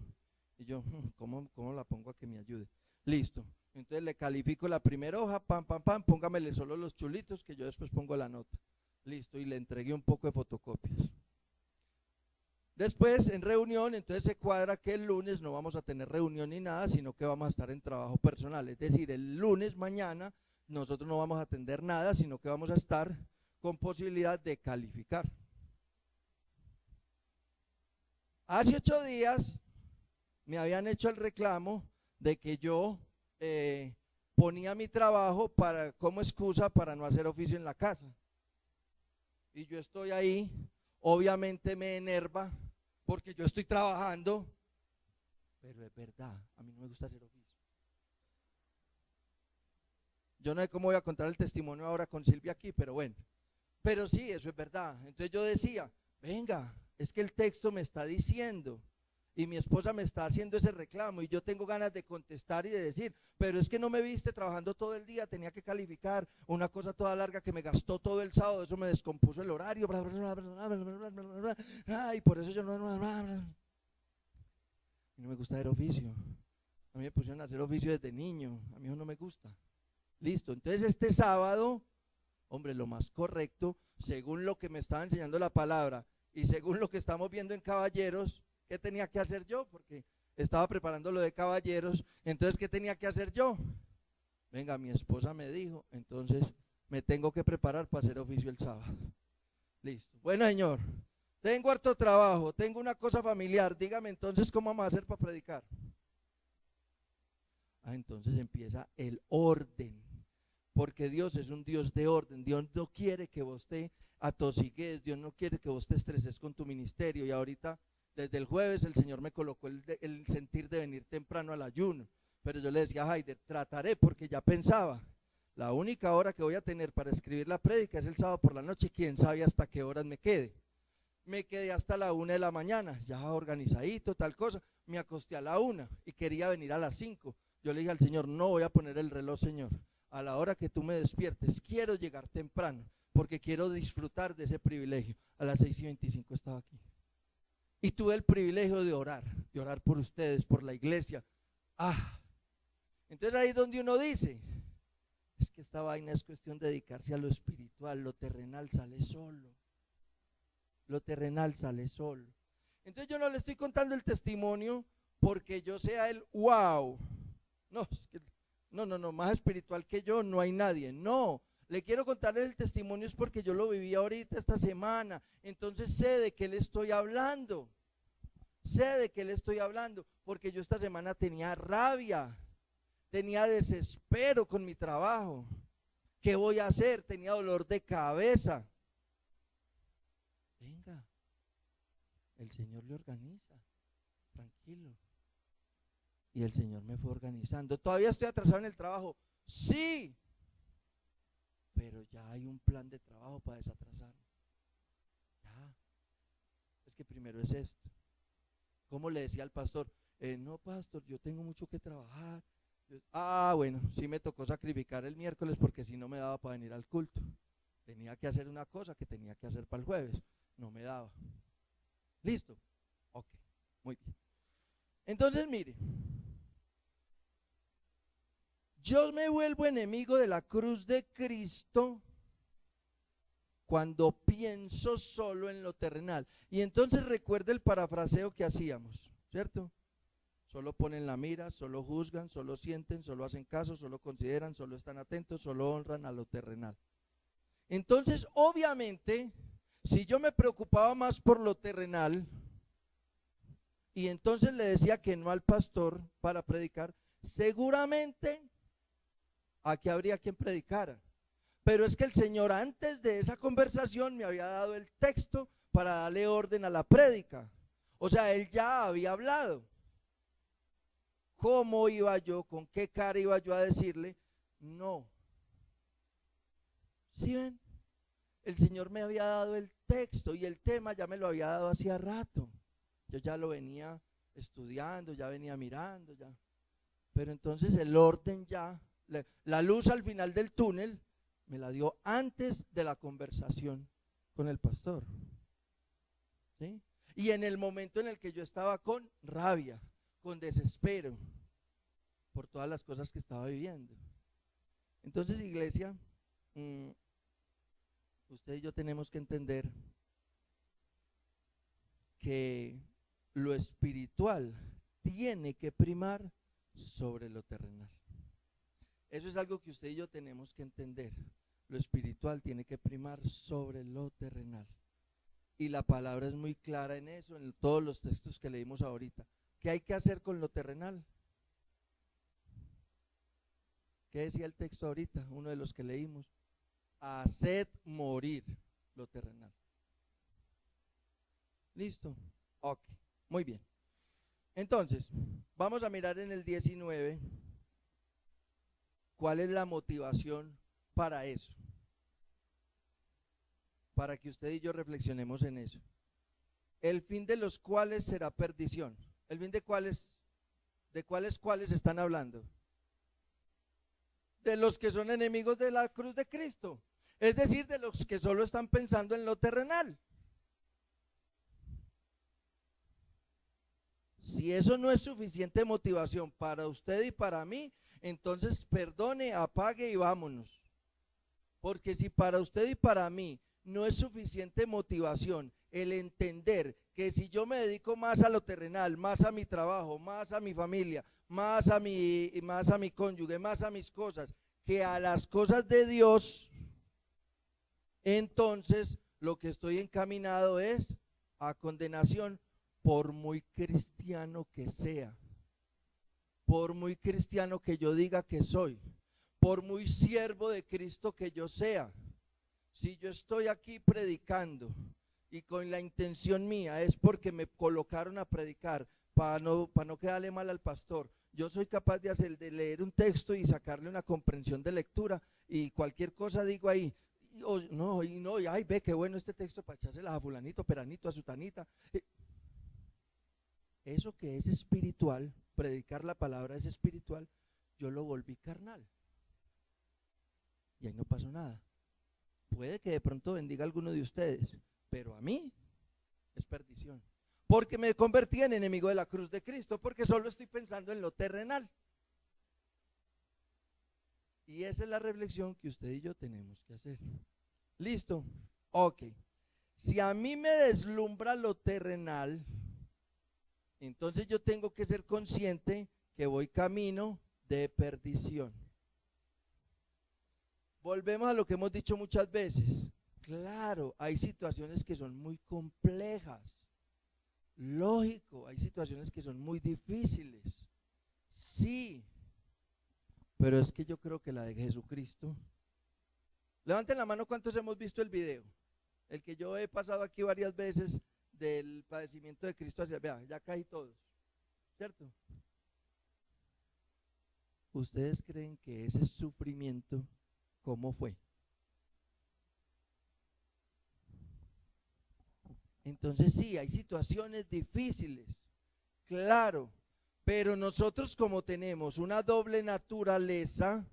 Y yo, ¿cómo la pongo a que me ayude? Listo. Entonces le califico la primera hoja, póngamele solo los chulitos que yo después pongo la nota. Listo, y le entregué un poco de fotocopias. Después, en reunión, entonces se cuadra que el lunes no vamos a tener reunión ni nada, sino que vamos a estar en trabajo personal. Es decir, el lunes mañana nosotros no vamos a atender nada, sino que vamos a estar con posibilidad de calificar. Hace 8 días me habían hecho el reclamo de que yo ponía mi trabajo como excusa para no hacer oficio en la casa. Y yo estoy ahí, obviamente me enerva porque yo estoy trabajando, pero es verdad, a mí no me gusta hacer oficio. Yo no sé cómo voy a contar el testimonio ahora con Silvia aquí, pero bueno. Pero sí, eso es verdad. Entonces yo decía, venga, es que el texto me está diciendo y mi esposa me está haciendo ese reclamo y yo tengo ganas de contestar y de decir, pero es que no me viste trabajando todo el día, tenía que calificar una cosa toda larga que me gastó todo el sábado, eso me descompuso el horario, y por eso yo no me gusta hacer oficio. A mí me pusieron a hacer oficio desde niño, a mí eso no me gusta. Listo, entonces este sábado, hombre, lo más correcto, según lo que me estaba enseñando la palabra y según lo que estamos viendo en Caballeros, ¿qué tenía que hacer yo? Porque estaba preparando lo de Caballeros, entonces ¿qué tenía que hacer yo? Venga, mi esposa me dijo, entonces me tengo que preparar para hacer oficio el sábado. Listo. Bueno, Señor, tengo harto trabajo, tengo una cosa familiar, dígame entonces cómo vamos a hacer para predicar. Entonces empieza el orden, porque Dios es un Dios de orden. Dios no quiere que vos te atosigues, Dios no quiere que vos te estreses con tu ministerio. Y ahorita, desde el jueves, el Señor me colocó el sentir de venir temprano al ayuno, pero yo le decía a Haider, trataré, porque ya pensaba, la única hora que voy a tener para escribir la prédica es el sábado por la noche, quién sabe hasta qué horas me quede. Me quedé hasta la 1 de la mañana, ya organizadito, tal cosa, me acosté a la 1 y quería venir a las 5. Yo le dije al Señor, no voy a poner el reloj, Señor, a la hora que tú me despiertes, quiero llegar temprano, porque quiero disfrutar de ese privilegio. A las 6:25 estaba aquí. Y tuve el privilegio de orar por ustedes, por la iglesia. Entonces ahí es donde uno dice, es que esta vaina es cuestión de dedicarse a lo espiritual, lo terrenal sale solo. Lo terrenal sale solo. Entonces yo no le estoy contando el testimonio porque yo sea el wow. No, es que, no, más espiritual que yo no hay nadie. No, le quiero contarle el testimonio es porque yo lo viví ahorita esta semana. Entonces sé de qué le estoy hablando. Sé de qué le estoy hablando porque yo esta semana tenía rabia, tenía desespero con mi trabajo. ¿Qué voy a hacer? Tenía dolor de cabeza. Venga, el Señor le organiza, tranquilo. Y el Señor me fue organizando. ¿Todavía estoy atrasado en el trabajo? Sí, pero ya hay un plan de trabajo para desatrasarme. Ya, es que primero es esto. Como le decía al pastor, no pastor, yo tengo mucho que trabajar. Bueno, sí me tocó sacrificar el miércoles porque si no me daba para venir al culto. Tenía que hacer una cosa que tenía que hacer para el jueves. No me daba. ¿Listo? Ok, muy bien. Entonces mire, yo me vuelvo enemigo de la cruz de Cristo cuando pienso solo en lo terrenal. Y entonces recuerde el parafraseo que hacíamos, ¿cierto? Solo ponen la mira, solo juzgan, solo sienten, solo hacen caso, solo consideran, solo están atentos, solo honran a lo terrenal. Entonces, obviamente, si yo me preocupaba más por lo terrenal y entonces le decía que no al pastor para predicar, seguramente aquí habría quien predicara. Pero es que el Señor antes de esa conversación me había dado el texto para darle orden a la prédica. O sea, Él ya había hablado. ¿Cómo iba yo? ¿Con qué cara iba yo a decirle? No. ¿Sí ven? El Señor me había dado el texto y el tema ya me lo había dado hacía rato. Yo ya lo venía estudiando, ya venía mirando, ya. Pero entonces el orden ya, la luz al final del túnel, me la dio antes de la conversación con el pastor. ¿Sí? Y en el momento en el que yo estaba con rabia, con desespero, por todas las cosas que estaba viviendo. Entonces, iglesia, usted y yo tenemos que entender que lo espiritual tiene que primar sobre lo terrenal. Eso es algo que usted y yo tenemos que entender. Lo espiritual tiene que primar sobre lo terrenal. Y la palabra es muy clara en eso, en todos los textos que leímos ahorita. ¿Qué hay que hacer con lo terrenal? ¿Qué decía el texto ahorita? Uno de los que leímos. Haced morir lo terrenal. ¿Listo? Ok, muy bien. Entonces, vamos a mirar en el 19 cuál es la motivación para eso. Para que usted y yo reflexionemos en eso. El fin de los cuales será perdición. ¿El fin de cuáles están hablando? De los que son enemigos de la cruz de Cristo. Es decir, de los que solo están pensando en lo terrenal. Si eso no es suficiente motivación para usted y para mí, entonces perdone, apague y vámonos. Porque si para usted y para mí no es suficiente motivación el entender que si yo me dedico más a lo terrenal, más a mi trabajo, más a mi familia, más a mi cónyuge, más a mis cosas, que a las cosas de Dios, entonces lo que estoy encaminado es a condenación, por muy cristiano que sea, por muy cristiano que yo diga que soy, por muy siervo de Cristo que yo sea. Si yo estoy aquí predicando y con la intención mía es porque me colocaron a predicar para no quedarle mal al pastor, yo soy capaz de leer un texto y sacarle una comprensión de lectura y cualquier cosa digo ahí, y ay, ve qué bueno este texto para echársela a fulanito, peranito, a sutanita. Eso que es espiritual, predicar la palabra es espiritual, yo lo volví carnal. Y ahí no pasó nada. Puede que de pronto bendiga a alguno de ustedes, pero a mí es perdición. Porque me convertí en enemigo de la cruz de Cristo, porque solo estoy pensando en lo terrenal. Y esa es la reflexión que usted y yo tenemos que hacer. ¿Listo? Ok. Si a mí me deslumbra lo terrenal, entonces yo tengo que ser consciente que voy camino de perdición. Volvemos a lo que hemos dicho muchas veces. Claro, hay situaciones que son muy complejas. Lógico, hay situaciones que son muy difíciles. Sí, pero es que yo creo que la de Jesucristo. Levanten la mano cuántos hemos visto el video. El que yo he pasado aquí varias veces del padecimiento de Cristo hacia, vea, ya caí todos, ¿cierto? ¿Ustedes creen que ese sufrimiento cómo fue? Entonces sí, hay situaciones difíciles, claro, pero nosotros como tenemos una doble naturaleza,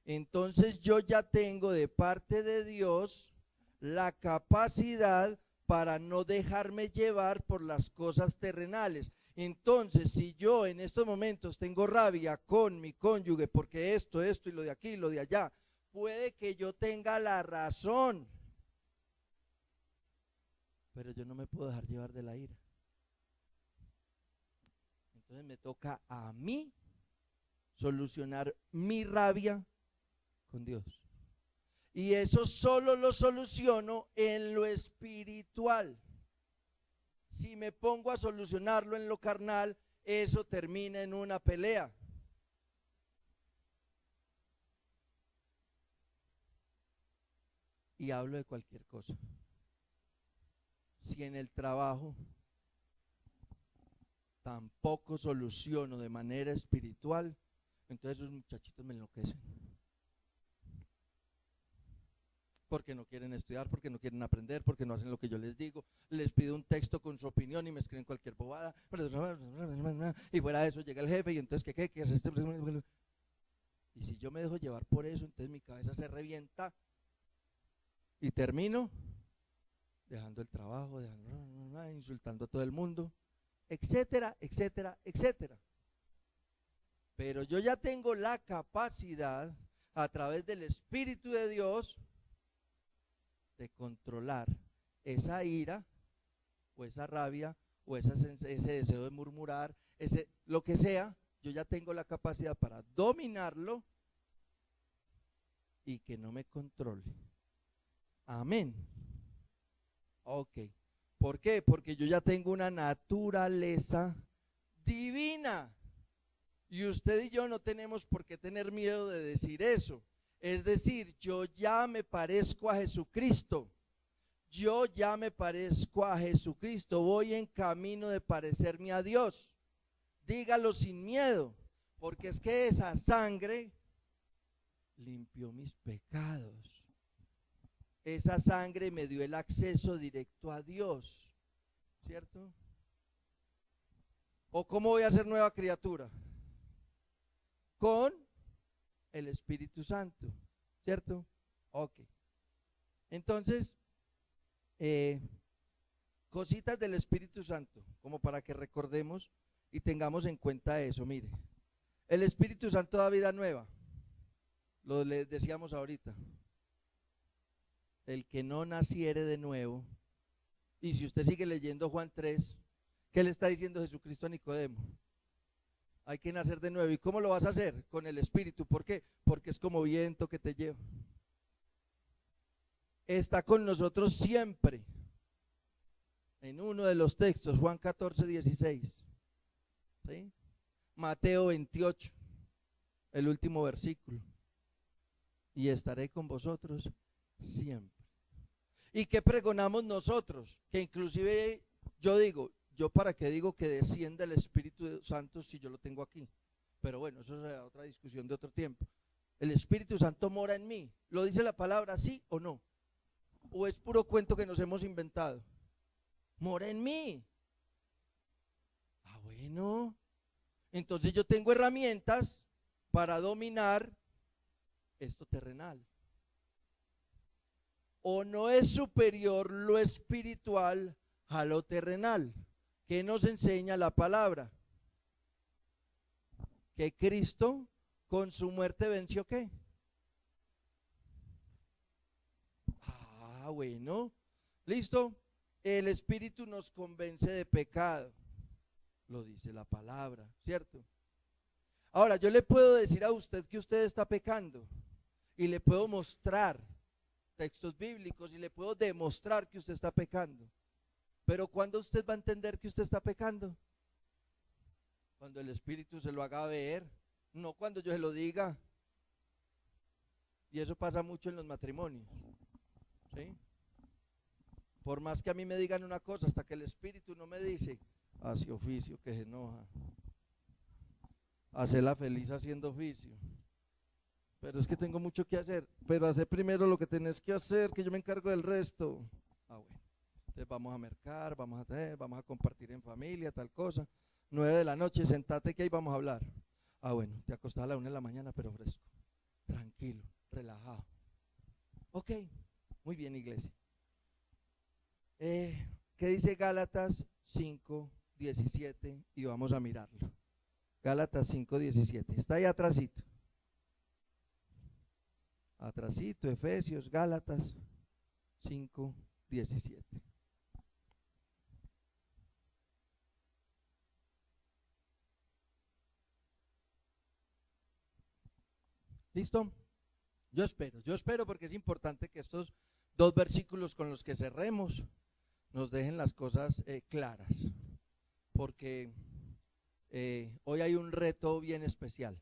entonces yo ya tengo de parte de Dios la capacidad para no dejarme llevar por las cosas terrenales. Entonces, si yo en estos momentos tengo rabia con mi cónyuge porque esto y lo de aquí y lo de allá, puede que yo tenga la razón, pero yo no me puedo dejar llevar de la ira. Entonces me toca a mí solucionar mi rabia con Dios. Y eso solo lo soluciono en lo espiritual. Si me pongo a solucionarlo en lo carnal, eso termina en una pelea. Y hablo de cualquier cosa. Si en el trabajo tampoco soluciono de manera espiritual, entonces esos muchachitos me enloquecen. Porque no quieren estudiar, porque no quieren aprender, porque no hacen lo que yo les digo. Les pido un texto con su opinión y me escriben cualquier bobada. Y fuera de eso llega el jefe y entonces, ¿qué haces? Y si yo me dejo llevar por eso, entonces mi cabeza se revienta y termino dejando el trabajo, insultando a todo el mundo, etcétera, etcétera, etcétera. Pero yo ya tengo la capacidad, a través del Espíritu de Dios, de controlar esa ira o esa rabia o ese deseo de murmurar, lo que sea. Yo ya tengo la capacidad para dominarlo y que no me controle. Amén. Ok. ¿Por qué? Porque yo ya tengo una naturaleza divina. Y usted y yo no tenemos por qué tener miedo de decir eso. Es decir, yo ya me parezco a Jesucristo. Yo ya me parezco a Jesucristo. Voy en camino de parecerme a Dios. Dígalo sin miedo, porque es que esa sangre limpió mis pecados. Esa sangre me dio el acceso directo a Dios, ¿cierto? ¿O cómo voy a ser nueva criatura? Con el Espíritu Santo, ¿cierto? Ok. Entonces, cositas del Espíritu Santo, como para que recordemos y tengamos en cuenta eso. Mire, el Espíritu Santo da vida nueva, lo le decíamos ahorita. El que no naciere de nuevo, y si usted sigue leyendo Juan 3, ¿qué le está diciendo Jesucristo a Nicodemo? Hay que nacer de nuevo. ¿Y cómo lo vas a hacer? Con el Espíritu. ¿Por qué? Porque es como viento que te lleva. está con nosotros siempre. En uno de los textos, Juan 14:16, ¿sí? Mateo 28, el último versículo. Y estaré con vosotros siempre. ¿Y qué pregonamos nosotros? Que inclusive yo digo, ¿yo para qué digo que descienda el Espíritu Santo si yo lo tengo aquí? Pero bueno, eso será otra discusión de otro tiempo. ¿El Espíritu Santo mora en mí? ¿Lo dice la palabra sí o no? ¿O es puro cuento que nos hemos inventado? Mora en mí. Ah, bueno. Entonces yo tengo herramientas para dominar esto terrenal. ¿O no es superior lo espiritual a lo terrenal? ¿Qué nos enseña la palabra? Que Cristo con su muerte venció ¿qué? Ah, bueno. ¿Listo? El Espíritu nos convence de pecado. Lo dice la palabra, ¿cierto? Ahora, yo le puedo decir a usted que usted está pecando y le puedo mostrar textos bíblicos y le puedo demostrar que usted está pecando. Pero ¿cuándo usted va a entender que usted está pecando? Cuando el Espíritu se lo haga ver, no cuando yo se lo diga. Y eso pasa mucho en los matrimonios, ¿sí? Por más que a mí me digan una cosa, hasta que el Espíritu no me dice, hace oficio que se enoja, hacela feliz haciendo oficio. Pero es que tengo mucho que hacer, pero hace primero lo que tenés que hacer, que yo me encargo del resto. Ah, bueno, entonces vamos a mercar, vamos a compartir en familia, tal cosa. 9 de la noche, sentate que ahí vamos a hablar. Ah, bueno, te acostás a la 1 de la mañana, pero fresco, tranquilo, relajado. Ok, muy bien, iglesia. ¿Qué dice Gálatas 5:17? Y vamos a mirarlo. Gálatas 5:17, está ahí atrásito. Atrásito, Efesios, Gálatas 5:17. ¿Listo? Yo espero porque es importante que estos dos versículos con los que cerremos nos dejen las cosas claras, porque hoy hay un reto bien especial.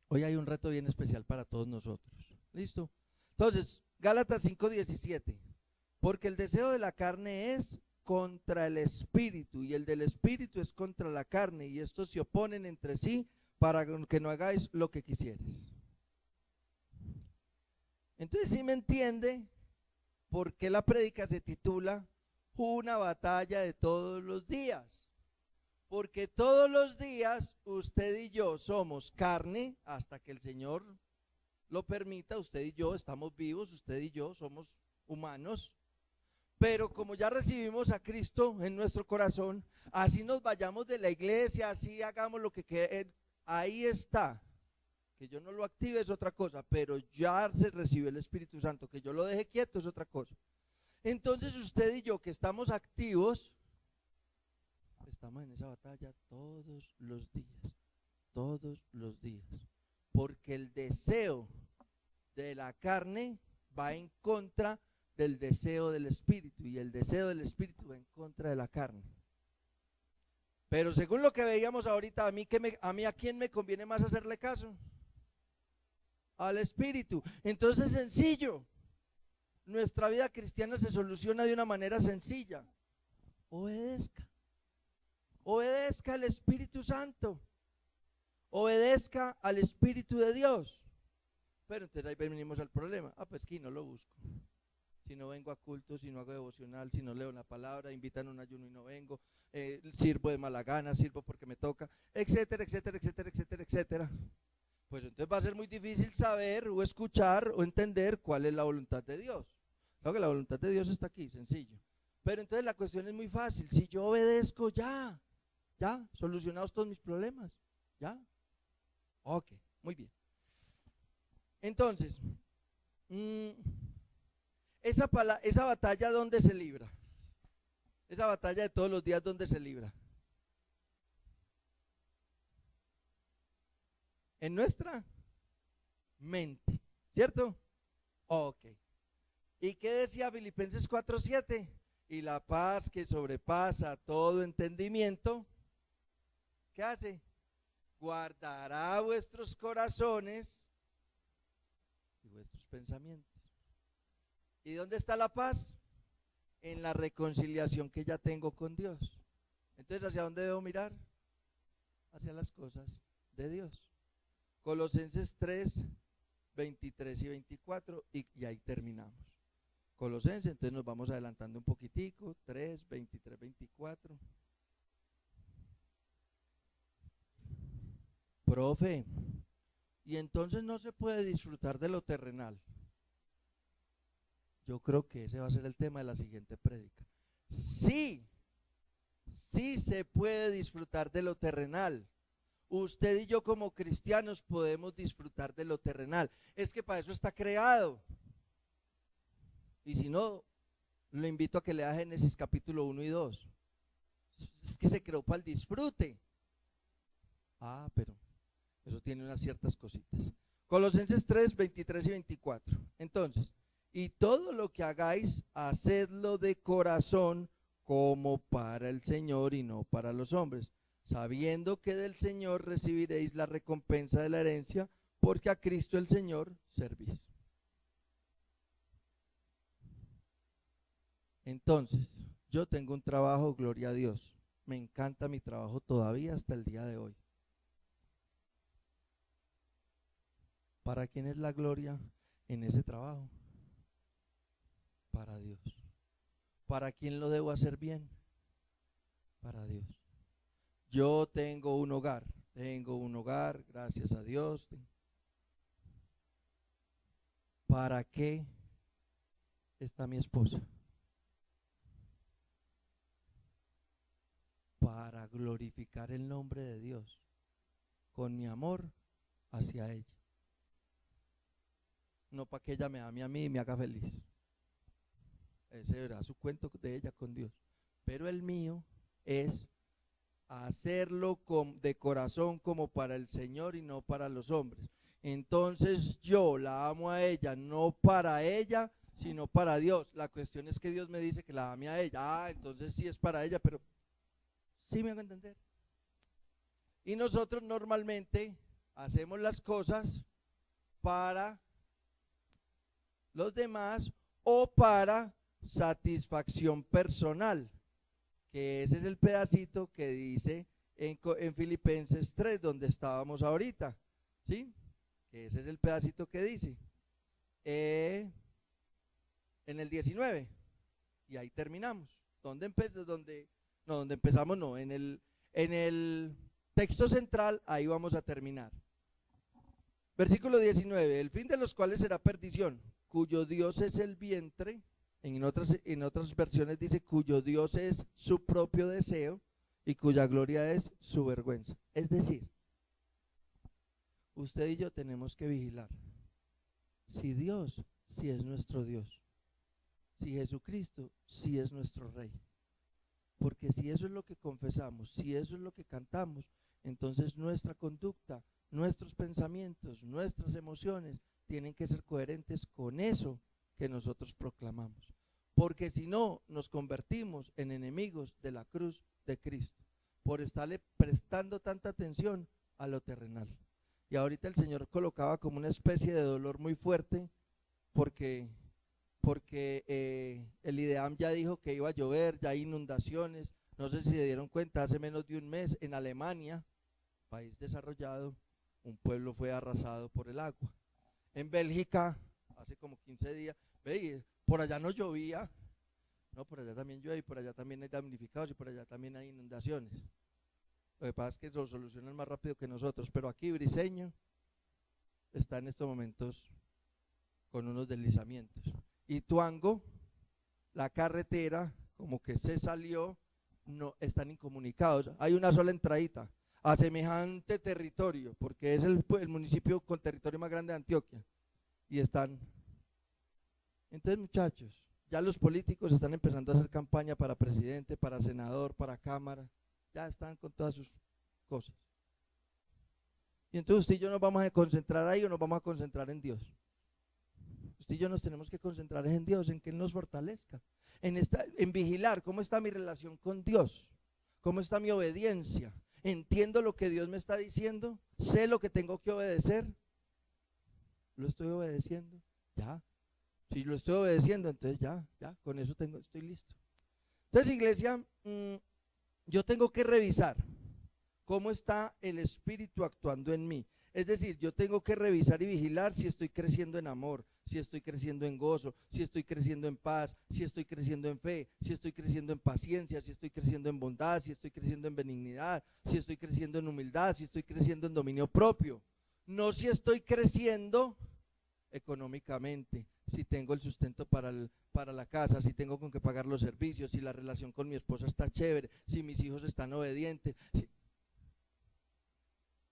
Hoy hay un reto bien especial para todos nosotros. ¿Listo? Entonces, Gálatas 5:17. Porque el deseo de la carne es contra el espíritu y el del espíritu es contra la carne y estos se oponen entre sí para que no hagáis lo que quisieres. Entonces, ¿sí me entiende por qué la prédica se titula Una batalla de todos los días? Porque todos los días usted y yo somos carne hasta que el Señor lo permita. Usted y yo estamos vivos, usted y yo somos humanos. Pero como ya recibimos a Cristo en nuestro corazón, así nos vayamos de la iglesia, así hagamos lo que ahí está. Que yo no lo active es otra cosa, pero ya se recibe el Espíritu Santo. Que yo lo deje quieto es otra cosa. Entonces usted y yo que estamos activos, estamos en esa batalla todos los días, porque el deseo de la carne va en contra del deseo del espíritu y el deseo del espíritu va en contra de la carne. Pero según lo que veíamos ahorita, a mí a quién me conviene más hacerle caso, al espíritu. Entonces es sencillo, nuestra vida cristiana se soluciona de una manera sencilla: obedezca al Espíritu Santo, obedezca al Espíritu de Dios. Pero entonces ahí venimos al problema. Pues que no lo busco, si no vengo a culto, si no hago devocional, si no leo la palabra, invitan a un ayuno y no vengo, sirvo de mala gana, sirvo porque me toca, etcétera, etcétera, etcétera, etcétera, etcétera. Pues entonces va a ser muy difícil saber o escuchar o entender cuál es la voluntad de Dios. Claro que la voluntad de Dios está aquí, sencillo. Pero entonces la cuestión es muy fácil: si yo obedezco, ya, solucionados todos mis problemas, ya. Ok, muy bien. Entonces, esa batalla, ¿dónde se libra? Esa batalla de todos los días, ¿dónde se libra? En nuestra mente, ¿cierto? Ok. ¿Y qué decía Filipenses 4:7? Y la paz que sobrepasa todo entendimiento, ¿qué hace? Guardará vuestros corazones y vuestros pensamientos. ¿Y dónde está la paz? En la reconciliación que ya tengo con Dios. Entonces, ¿hacia dónde debo mirar? Hacia las cosas de Dios. Colosenses 3, 23 y 24, y ahí terminamos. Colosenses, entonces nos vamos adelantando un poquitico, 3, 23, 24. Profe, y entonces no se puede disfrutar de lo terrenal. Yo creo que ese va a ser el tema de la siguiente prédica. Sí, sí se puede disfrutar de lo terrenal. Usted y yo como cristianos podemos disfrutar de lo terrenal. Es que para eso está creado. Y si no, lo invito a que lea Génesis capítulo 1 y 2. Es que se creó para el disfrute. Ah, pero eso tiene unas ciertas cositas. Colosenses 3, 23 y 24. Entonces, y todo lo que hagáis, hacedlo de corazón como para el Señor y no para los hombres, sabiendo que del Señor recibiréis la recompensa de la herencia, porque a Cristo el Señor servís. Entonces, yo tengo un trabajo, gloria a Dios. Me encanta mi trabajo todavía hasta el día de hoy. ¿Para quién es la gloria en ese trabajo? Para Dios. ¿Para quién lo debo hacer bien? Para Dios. Yo tengo un hogar, gracias a Dios. ¿Para qué está mi esposa? Para glorificar el nombre de Dios con mi amor hacia ella. No para que ella me ame a mí y me haga feliz. Ese era su cuento de ella con Dios. Pero el mío es hacerlo de corazón como para el Señor y no para los hombres. Entonces yo la amo a ella, no para ella, sino para Dios. La cuestión es que Dios me dice que la ame a ella. Ah, entonces sí es para ella, pero sí me hago entender. Y nosotros normalmente hacemos las cosas para los demás o para satisfacción personal, que ese es el pedacito que dice en Filipenses 3, donde estábamos ahorita, ¿sí? Ese es el pedacito que dice en el 19, y ahí terminamos. ¿Dónde empezamos? No, en el texto central, ahí vamos a terminar. Versículo 19, el fin de los cuales será perdición, cuyo Dios es el vientre. En otras versiones dice cuyo Dios es su propio deseo y cuya gloria es su vergüenza. Es decir, usted y yo tenemos que vigilar si Dios sí es nuestro Dios, si Jesucristo sí es nuestro Rey. Porque si eso es lo que confesamos, si eso es lo que cantamos, entonces nuestra conducta, nuestros pensamientos, nuestras emociones tienen que ser coherentes con eso que nosotros proclamamos. Porque si no, nos convertimos en enemigos de la cruz de Cristo, por estarle prestando tanta atención a lo terrenal. Y ahorita el Señor colocaba como una especie de dolor muy fuerte, porque el IDEAM ya dijo que iba a llover, ya hay inundaciones. No sé si se dieron cuenta, hace menos de un mes en Alemania, país desarrollado, un pueblo fue arrasado por el agua. En Bélgica, hace como 15 días, ve, por allá no llovía, no, por allá también llueve, y por allá también hay damnificados, y por allá también hay inundaciones. Lo que pasa es que lo solucionan más rápido que nosotros, pero aquí Briseño está en estos momentos con unos deslizamientos. Y Tuango, la carretera, como que se salió, no están incomunicados. Hay una sola entradita a semejante territorio, porque es el municipio con territorio más grande de Antioquia. Y están. Entonces, muchachos, ya los políticos están empezando a hacer campaña para presidente, para senador, para cámara. Ya están con todas sus cosas. Y entonces usted y yo nos vamos a concentrar ahí o nos vamos a concentrar en Dios. Usted y yo nos tenemos que concentrar en Dios, en que Él nos fortalezca, en vigilar cómo está mi relación con Dios, cómo está mi obediencia. Entiendo lo que Dios me está diciendo, sé lo que tengo que obedecer, lo estoy obedeciendo, ya. Si lo estoy obedeciendo, entonces ya, con eso estoy listo. Entonces, iglesia, yo tengo que revisar cómo está el Espíritu actuando en mí. Es decir, yo tengo que revisar y vigilar si estoy creciendo en amor, si estoy creciendo en gozo, si estoy creciendo en paz, si estoy creciendo en fe, si estoy creciendo en paciencia, si estoy creciendo en bondad, si estoy creciendo en benignidad, si estoy creciendo en humildad, si estoy creciendo en dominio propio. No si estoy creciendo económicamente, si tengo el sustento para la casa, si tengo con qué pagar los servicios, si la relación con mi esposa está chévere, si mis hijos están obedientes.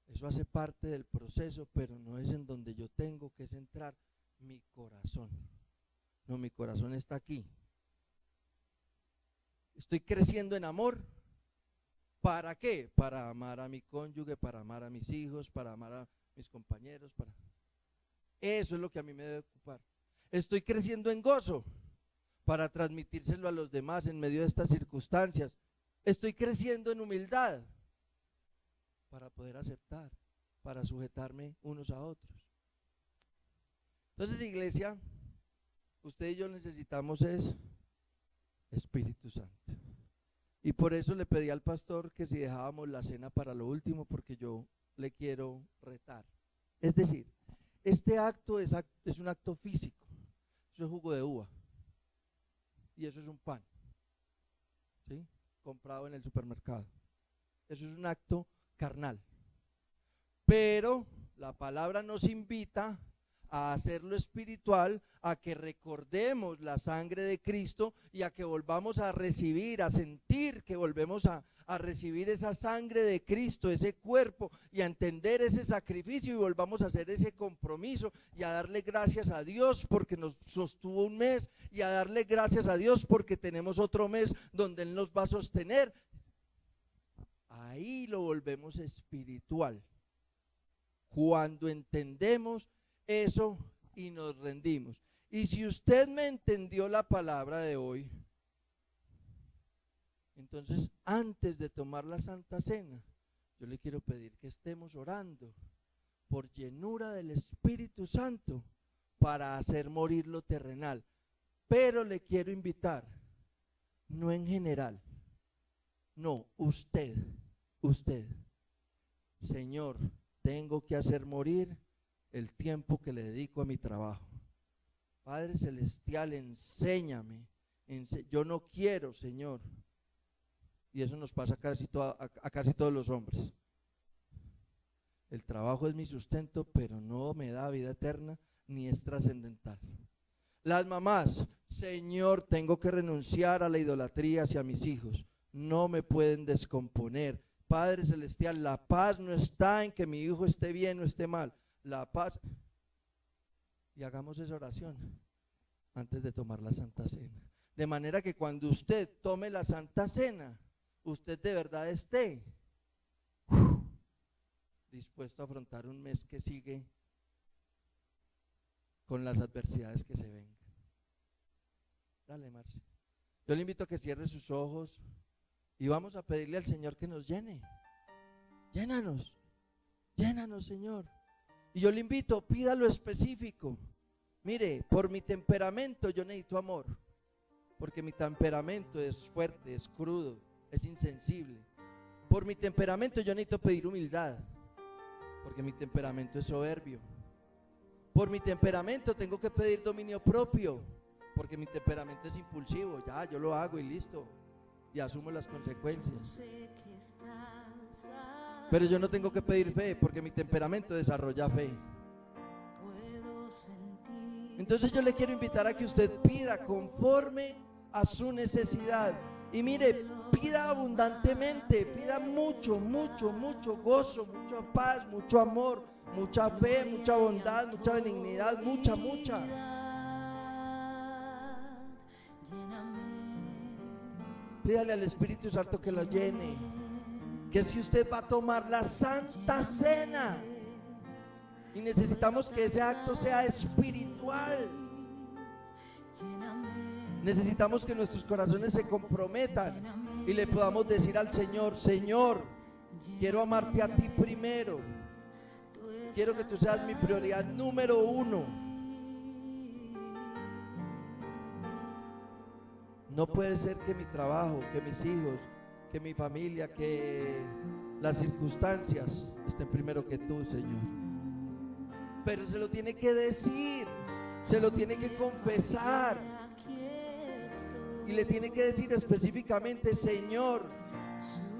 Eso hace parte del proceso, pero no es en donde yo tengo que centrar mi corazón. No, mi corazón está aquí. Estoy creciendo en amor. ¿Para qué? Para amar a mi cónyuge, para amar a mis hijos, para amar a mis compañeros. Eso es lo que a mí me debe ocupar. Estoy creciendo en gozo para transmitírselo a los demás en medio de estas circunstancias. Estoy creciendo en humildad para poder aceptar, para sujetarme unos a otros. Entonces, iglesia, usted y yo necesitamos Espíritu Santo. Y por eso le pedí al pastor que si dejábamos la cena para lo último, porque yo le quiero retar. Es decir, este acto es un acto físico. Eso es jugo de uva. Y eso es un pan, ¿sí? Comprado en el supermercado. Eso es un acto carnal. Pero la palabra nos invita a hacerlo espiritual, a que recordemos la sangre de Cristo y a que volvamos a recibir, a sentir que volvemos a recibir esa sangre de Cristo, ese cuerpo, y a entender ese sacrificio y volvamos a hacer ese compromiso y a darle gracias a Dios porque nos sostuvo un mes y a darle gracias a Dios porque tenemos otro mes donde Él nos va a sostener. Ahí lo volvemos espiritual, cuando entendemos eso y nos rendimos. Y si usted me entendió la palabra de hoy, entonces antes de tomar la Santa Cena, yo le quiero pedir que estemos orando por llenura del Espíritu Santo para hacer morir lo terrenal. Pero le quiero invitar, no en general, no, usted, Señor, tengo que hacer morir el tiempo que le dedico a mi trabajo. Padre Celestial, enséñame. Yo no quiero, Señor. Y eso nos pasa a casi todos los hombres. El trabajo es mi sustento, pero no me da vida eterna ni es trascendental. Las mamás, Señor, tengo que renunciar a la idolatría hacia mis hijos. No me pueden descomponer. Padre Celestial, la paz no está en que mi hijo esté bien o esté mal. La paz. Y hagamos esa oración antes de tomar la Santa Cena. De manera que cuando usted tome la Santa Cena, usted de verdad esté dispuesto a afrontar un mes que sigue con las adversidades que se vengan. Dale, Marcia. Yo le invito a que cierre sus ojos y vamos a pedirle al Señor que nos llene. Llénanos, Señor. Y yo le invito, pida lo específico. Mire, por mi temperamento yo necesito amor, porque mi temperamento es fuerte, es crudo, es insensible. Por mi temperamento yo necesito pedir humildad, porque mi temperamento es soberbio. Por mi temperamento tengo que pedir dominio propio, porque mi temperamento es impulsivo. Ya, yo lo hago y listo, y asumo las consecuencias. Pero yo no tengo que pedir fe, porque mi temperamento desarrolla fe. Entonces yo le quiero invitar a que usted pida conforme a su necesidad. Y mire, pida abundantemente, pida mucho gozo, mucha paz, mucho amor, mucha fe, mucha bondad, mucha benignidad, mucha. Pídale al Espíritu Santo que lo llene. Que si usted va a tomar la Santa Cena, y necesitamos que ese acto sea espiritual, Necesitamos que nuestros corazones se comprometan y le podamos decir al Señor: Señor, quiero amarte a ti primero. Quiero que tú seas mi prioridad número 1. No puede ser que mi trabajo, que mis hijos, que mi familia, que las circunstancias estén primero que tú, Señor. Pero se lo tiene que decir, se lo tiene que confesar y le tiene que decir específicamente: Señor,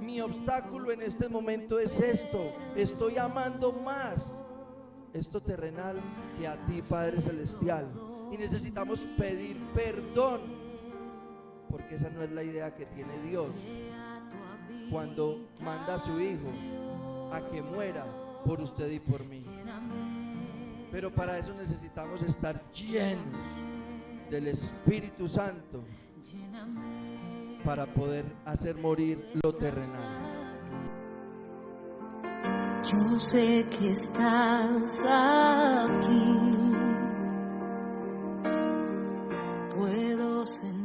mi obstáculo en este momento es esto. Estoy amando más esto terrenal que a ti, Padre Celestial, y necesitamos pedir perdón, porque esa no es la idea que tiene Dios cuando manda a su Hijo a que muera por usted y por mí. Pero para eso necesitamos estar llenos del Espíritu Santo para poder hacer morir lo terrenal. Yo sé que estás aquí, puedo sentir